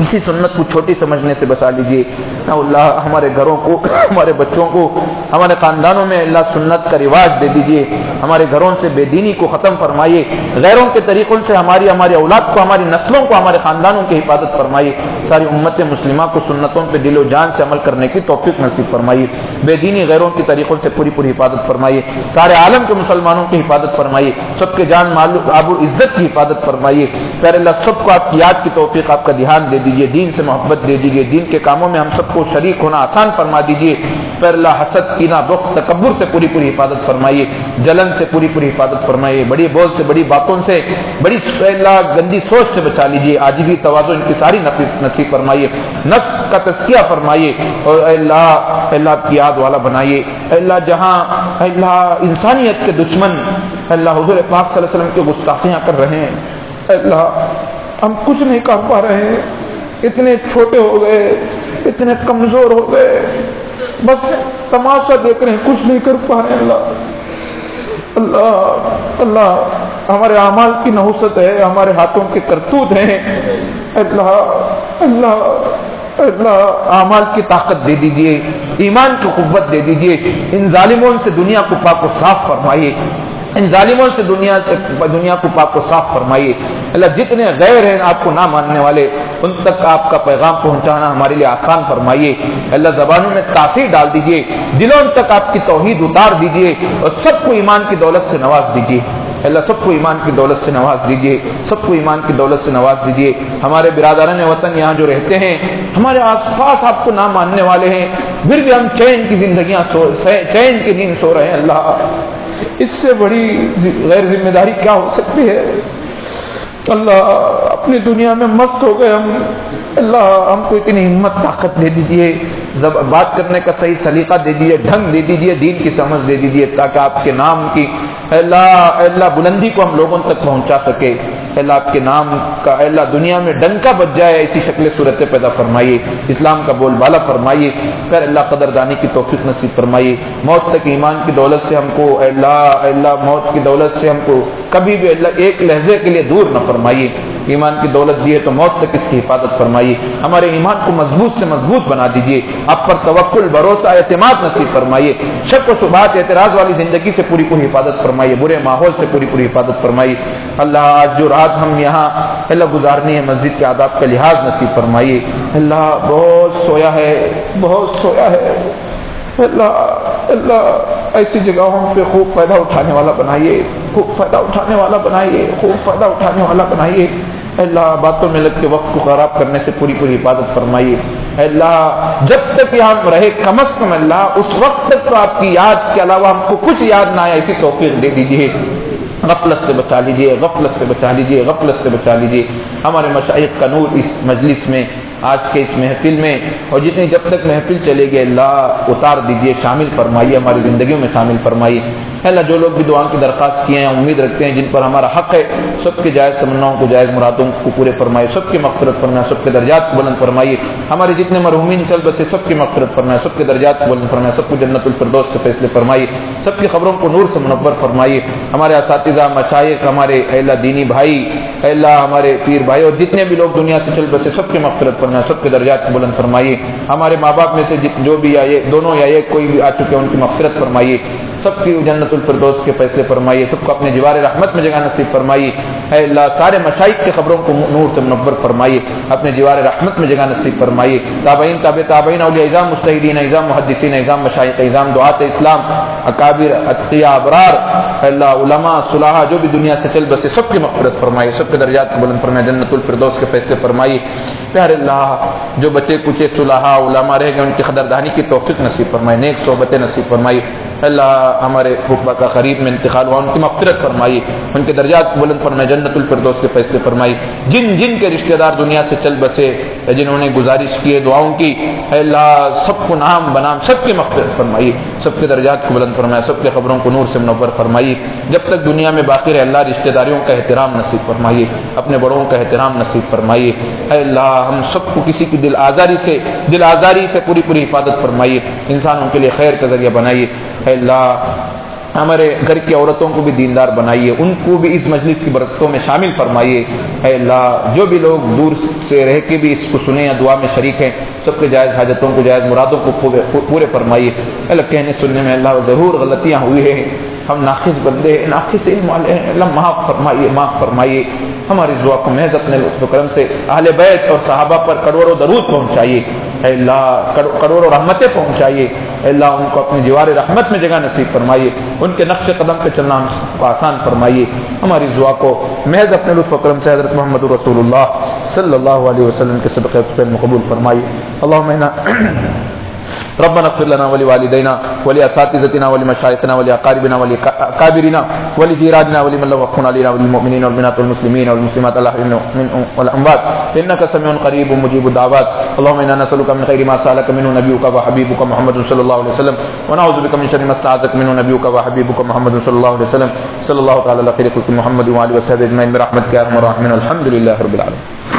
اسی سنت کو چھوٹی سمجھنے سے بچا لیجئے، اللہ ہمارے گھروں کو، ہمارے بچوں کو، ہمارے خاندانوں میں اللہ سنت کا رواج دے دیجئے، ہمارے گھروں سے بے دینی کو ختم فرمائیے، غیروں کے طریقوں سے ہماری اولاد کو، ہماری نسلوں کو، ہمارے خاندانوں کی حفاظت فرمائیے، ساری امت مسلمہ کو سنتوں پہ دل و جان سے عمل کرنے کی توفیق نصیب فرمائیے، بے دینی غیروں کے طریقوں سے پوری حفاظت فرمائیے، سارے عالم کے مسلمانوں کی حفاظت فرمائیے، سب کے جان مال آب و عزت کی حفاظت فرمائیے، پیارے اللہ سب کو آپ کی یاد کی توفیق، آپ کا دھیان دے دیجئے، دین سے محبت دے دیجئے، دین کے کاموں میں ہم سب کو شریک ہونا آسان فرما دیجئے، پیارے اللہ حسد کینہ بغض تکبر سے پوری حفاظت فرمائیے، جلن سے پوری حفاظت فرمائیے، بڑی بول سے، بڑی باتوں سے، بڑی اللہ گندی سوچ سے بچا لیجئے، عاجزی تواضع ان کی ساری نصیب فرمائیے، نفس کا تزکیہ فرمائیے، اور اے اللہ آپ کی یاد والا بنائیے، اے اللہ جہاں اے اللہ انسانیت کے دشمن اے اللہ حضور پاک صلی اللہ علیہ وسلم کی گستاخیاں کر رہے ہیں، اے اللہ ہم کچھ نہیں کر پا رہے ہیں، اتنے چھوٹے ہو گئے، اتنے کمزور ہو گئے، بس تماشا دیکھ رہے ہیں، کچھ نہیں کر پا رہے ہیں، اللہ ہمارے اعمال کی نحوست ہے، ہمارے ہاتھوں کے کرتوت ہیں، اللہ اعمال کی طاقت دے دیجئے، ایمان کی قوت دے دیجئے، ان ظالموں سے دنیا کو پاک و صاف فرمائیے، ان ظالموں سے دنیا کو پاک و صاف فرمائیے، اللہ جتنے غیر ہیں آپ کو نہ ماننے والے ان تک آپ کا پیغام پہنچانا ہمارے لیے آسان فرمائیے، اللہ زبانوں میں تاثیر ڈال دیجئے، دلوں تک آپ کی توحید اتار دیجئے، اور سب کو ایمان کی دولت سے نواز دیجئے، اللہ سب کو ایمان کی دولت سے نواز دیجئے، سب کو ایمان کی دولت سے نواز دیجئے، ہمارے برادران وطن یہاں جو رہتے ہیں، ہمارے آس پاس آپ کو نہ ماننے والے ہیں، پھر بھی ہم چین کی زندگیاں چین کی نیند سو رہے ہیں، اللہ اس سے بڑی غیر ذمہ داری کیا ہو سکتی ہے، اللہ اپنی دنیا میں مست ہو گئے ہم، اللہ ہم کو اتنی ہمت طاقت دے دیجئے، بات کرنے کا صحیح سلیقہ دے دیجئے، ڈھنگ دے دیجئے، دین کی سمجھ دے دیجئے، تاکہ آپ کے نام کی اللہ بلندی کو ہم لوگوں تک پہنچا سکے، اللہ آپ کے نام کا اللہ دنیا میں ڈنکا بج جائے ایسی شکل صورتیں پیدا فرمائیے، اسلام کا بول بالا فرمائیے، پھر اللہ قدردانی کی توفیق نصیب فرمائیے، موت تک ایمان کی دولت سے ہم کو اللہ موت کی دولت سے ہم کو کبھی بھی اللہ ایک لحظے کے لیے دور نہ فرمائیے، ایمان کی دولت دی ہے تو موت تک اس کی حفاظت فرمائیے، ہمارے ایمان کو مضبوط سے مضبوط بنا دیجئے، آپ پر توکل بھروسہ اعتماد نصیب فرمائیے، شک و شبہات اعتراض والی زندگی سے پوری حفاظت فرمائیے، برے ماحول سے پوری حفاظت فرمائیے، اللہ آج جو رات ہم یہاں اللہ گزارنی ہے مسجد کے آداب کا لحاظ نصیب فرمائیے، اللہ بہت سویا ہے، اللہ ایسی جگہوں پہ خوب فائدہ اٹھانے والا بنائیے، خوب فائدہ اٹھانے والا بنائیے، اللہ باتوں میں لگ کے وقت کو خراب کرنے سے پوری حفاظت فرمائیے، اللہ جب تک یہاں رہے کم از کم اللہ اس وقت تک تو آپ کی یاد کے علاوہ ہم کو کچھ یاد نہ آئے ایسی توفیق دے دیجیے، غفلت سے بچا لیجیے، ہمارے مشائخ کا نور اس مجلس میں آج کے اس محفل میں اور جتنی جب تک محفل چلے گی اللہ اتار دیجیے، شامل فرمائیے، ہماری زندگیوں میں شامل فرمائیے، اے اللہ جو لوگ بھی دعا کی درخواست کیے ہیں امید رکھتے ہیں جن پر ہمارا حق ہے سب کے جائز تمناؤں کو جائز مرادوں کو پورے فرمائے سب کی مغفرت فرمائے سب کے درجات کو بلند فرمائیے ہمارے جتنے مرحومین چل بسے سب کی مغفرت فرمائے سب کے درجات کو بلند فرمائے سب کو جنت الفردوس کے فیصلے فرمائیے سب کی خبروں کو نور سے منور فرمائیے ہمارے اساتذہ مشائخ ہمارے اے اللہ دینی بھائی اے اللہ ہمارے پیر بھائی اور جتنے بھی لوگ دنیا سے چل بسے سب کی مغفرت فرمائے سب کے درجات کو بلند فرمائیے ہمارے ماں باپ میں سے جو بھی آئے دونوں یا ایک کوئی بھی آ چکے ان کی مغفرت فرمائیے سب کی جنت الفردوس کے فیصلے فرمائیے سب کو اپنے جوار رحمت میں جگہ نصیب فرمائیے اے اللہ سارے مشائخ کے خبروں کو نور سے منور فرمائیے اپنے جوار رحمت میں جگہ نصیب فرمائیے تابعین تابع تابعین اولیاء اعظام مجتہدین اعظام محدثین اعظام مشائخ اعظام دعات اسلام اکابر اتقیاء ابرار اے اللہ علماء صلحاء جو بھی دنیا سے چل بسے سب کی مغفرت فرمائیے سب کے درجات کو بلند فرمائے جنت الفردوس کے فیصلے فرمائیے پیارے اللہ جو بچے کچے صلحاء علماء رہ گئے ان کی قدردانی کی توفیق نصیب فرمائے نیک صحبتیں نصیب فرمائے اللہ ہمارے پھوپھا کا قریب میں انتقال ہوا ان کی مغفرت فرمائیے ان کے درجات کو بلند فرمائے جنت الفردوس کے فیصلے فرمائے جن جن کے رشتہ دار دنیا سے چل بسے جنہوں نے گزارش کی ہے دعاؤں کی اے اللہ سب کو نام بنام سب کی مغفرت فرمائیے سب کے درجات کو بلند فرمائے سب کے خبروں کو نور سے منور فرمائیے جب تک دنیا میں باقی رہے اللہ رشتہ داریوں کا احترام نصیب فرمائیے اپنے بڑوں کا احترام نصیب فرمائیے اے اللہ ہم سب کو کسی کی دل آزاری سے پوری حفاظت فرمائیے انسانوں کے لیے خیر کا ذریعہ بنائیے اے اللہ ہمارے گھر کی عورتوں کو بھی دیندار بنائیے ان کو بھی اس مجلس کی برکتوں میں شامل فرمائیے اے اللہ جو بھی لوگ دور سے رہ کے بھی اس کو سنے یا دعا میں شریک ہیں سب کے جائز حاجتوں کو جائز مرادوں کو پورے فرمائیے اللہ کہنے سننے میں اللہ ضرور غلطیاں ہوئی ہیں ہم ناقص بندے ہیں ناقص علم والے ہیں اللہ معاف فرمائیے ہماری دعا کو محض اپنے لطف و کرم سے اہل بیت اور صحابہ پر کروڑوں درود پہنچائیے اے اللہ کروڑوں رحمتیں پہنچائیے اے اللہ ان کو اپنی جوار رحمت میں جگہ نصیب فرمائیے ان کے نقش قدم پہ چلنا ہم کو آسان فرمائیے ہماری دعا کو محض اپنے لطف و کرم سے حضرت محمد رسول اللہ صلی اللہ علیہ وسلم کے صدقے میں قبول فرمائیے اللہم ربنا اغفر لنا ولوالدينا ولأساتذتنا ولمشايخنا ولأقاربنا ولأكابرنا ولجيراننا ولمن له حق علينا وللمؤمنين والمؤمنات والمسلمين والمسلمات الأحياء منهم والأموات إنك سميع قريب مجيب الدعوات اللهم إنا نسألك من خير ما سألك منه نبيك وحبيبك محمد صلى الله عليه وسلم ونعوذ بك من شر ما استعاذك منه نبيك وحبيبك محمد صلى الله عليه وسلم صلى الله تعالى على خير خلق محمد وآله وصحبه أجمعين برحمتك يا أرحم الراحمين الحمد لله رب العالمين